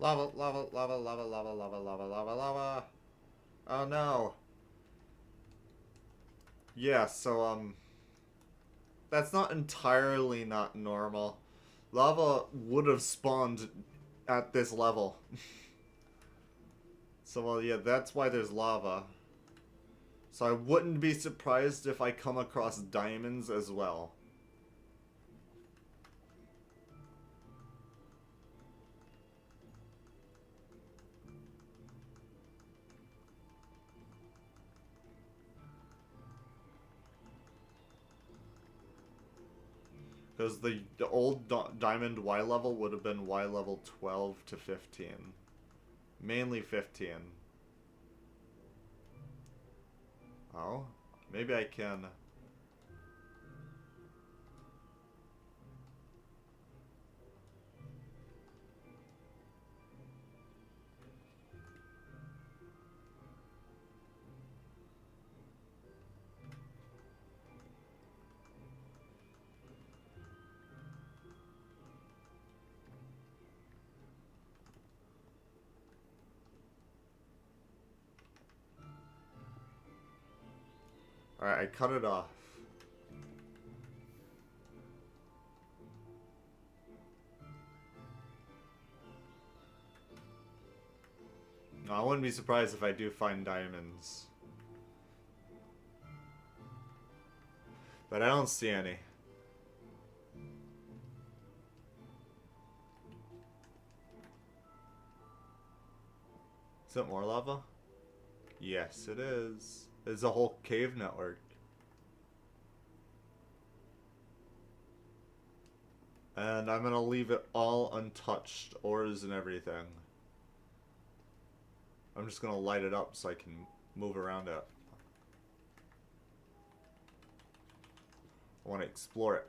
Lava, lava, lava, lava, lava, lava, lava, lava, lava. Oh no. Yeah, so, that's not entirely not normal. Lava would have spawned at this level. So, well, yeah, that's why there's lava. So I wouldn't be surprised if I come across diamonds as well. Because the old diamond Y level would have been Y level 12 to 15. Mainly 15. Oh, maybe I can. Alright, I cut it off. No, I wouldn't be surprised if I do find diamonds. But I don't see any. Is it more lava? Yes, it is. There's a whole cave network. And I'm gonna leave it all untouched, ores and everything. I'm just gonna light it up so I can move around it. I want to explore it.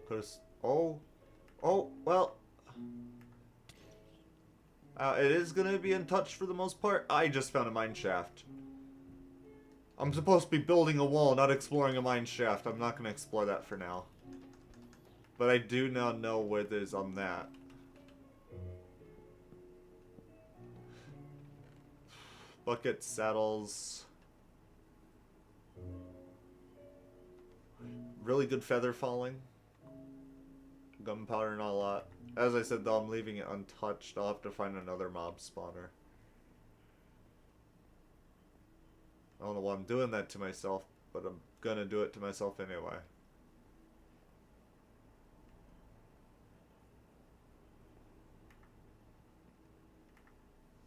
Cause oh, well, it is gonna be untouched for the most part. I just found a mine shaft. I'm supposed to be building a wall, not exploring a mine shaft. I'm not gonna explore that for now. But I do now know where it is on that. Bucket, saddles. Really good feather falling. Gunpowder, not a lot. As I said though, I'm leaving it untouched. I'll have to find another mob spawner. I don't know why I'm doing that to myself, but I'm gonna do it to myself anyway.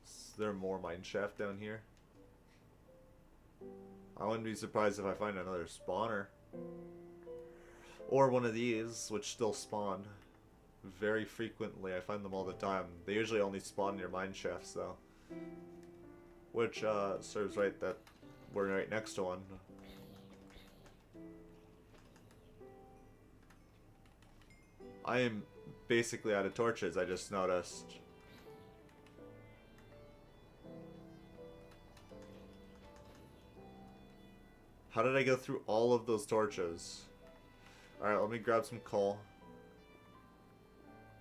Is there more mine shaft down here? I wouldn't be surprised if I find another spawner. Or one of these, which still spawn. Very frequently, I find them all the time. They usually only spawn near mine shafts though. Which serves right that we're right next to one. I am basically out of torches, I just noticed. How did I go through all of those torches? Alright, let me grab some coal.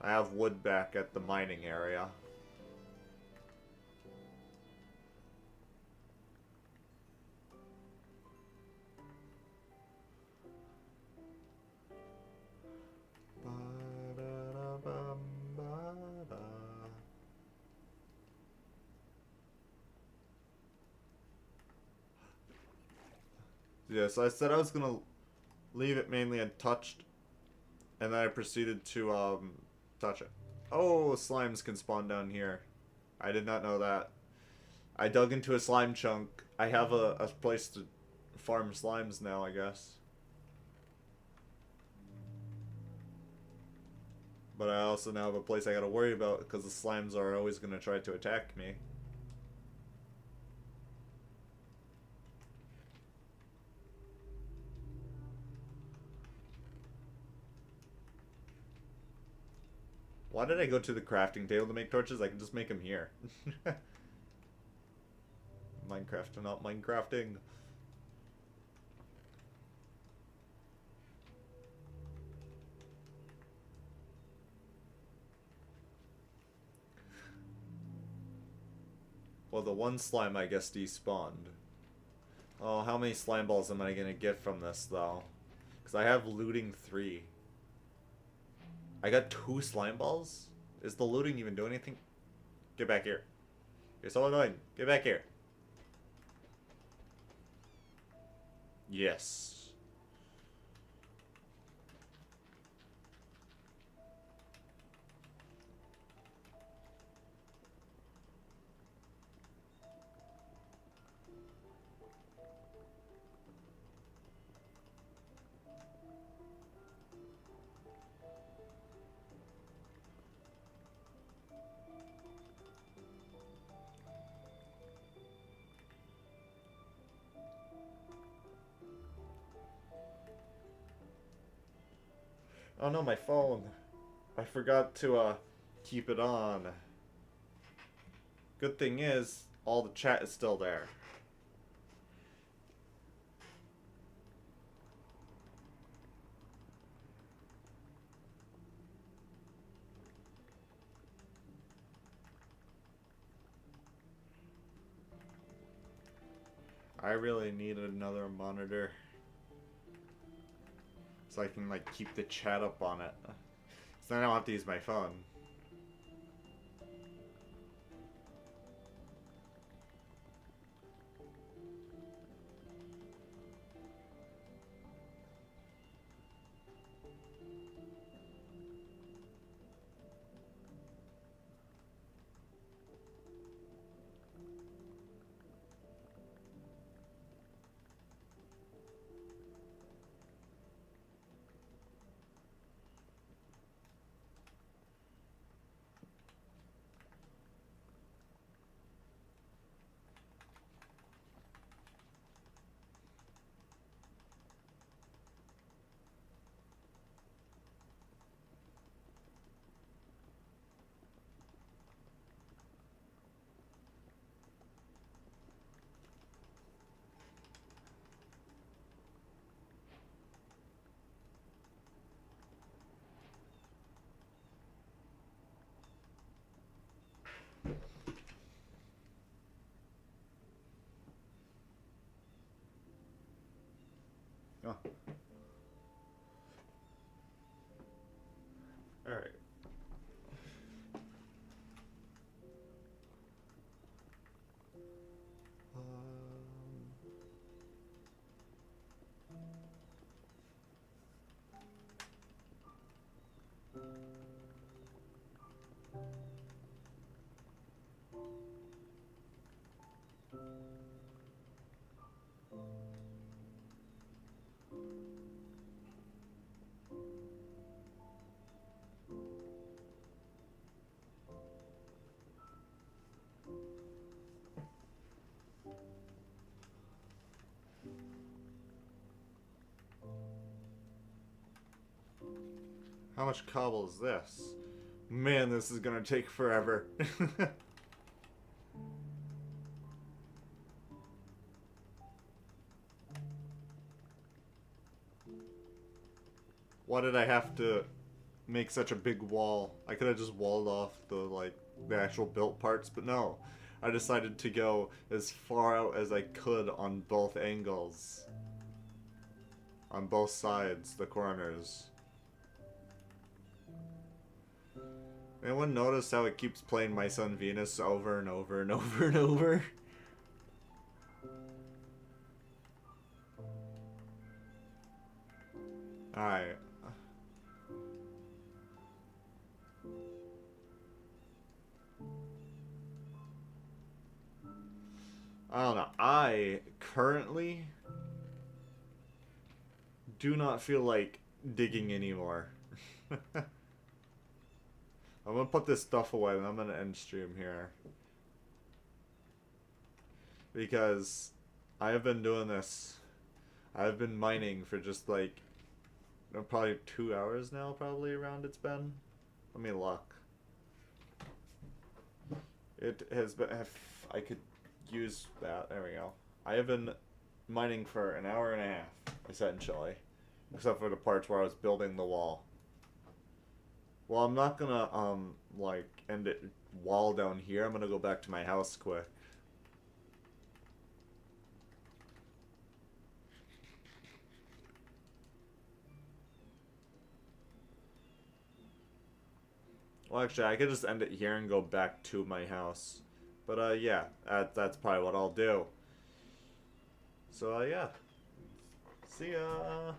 I have wood back at the mining area. Yeah, so I said I was gonna leave it mainly untouched, and then I proceeded to touch it. Oh, slimes can spawn down here. I did not know that. I dug into a slime chunk. I have a place to farm slimes now, I guess. But I also now have a place I gotta worry about because the slimes are always gonna try to attack me. Why did I go to the crafting table to make torches? I can just make them here. Minecraft, not Minecrafting. Well, the one slime, I guess, despawned. Oh, how many slime balls am I gonna get from this, though? Because I have looting 3. I got 2 slime balls? Is the looting even doing anything? Get back here. You're so annoying. Get back here. Yes. Oh no, my phone. I forgot to keep it on. Good thing is, all the chat is still there. I really need another monitor so I can like keep the chat up on it. So I don't have to use my phone. Alright. How much cobble is this? Man, this is gonna take forever. Why did I have to make such a big wall? I could have just walled off the actual built parts, but no. I decided to go as far out as I could on both angles. On both sides, the corners. Anyone notice how it keeps playing My Son Venus over and over and over and over? Alright. I don't know. I currently do not feel like digging anymore. I'm gonna put this stuff away and I'm gonna end stream here. Because I have been doing this. I've been mining for just like probably 2 hours now, probably around it's been. Let me look. It has been. If I could use that. There we go. I have been mining for an hour and a half, essentially. Except for the parts where I was building the wall. Well, I'm not gonna, like, end it wall down here. I'm gonna go back to my house quick. Well, actually, I could just end it here and go back to my house. But, yeah, that's probably what I'll do. So, yeah. See ya!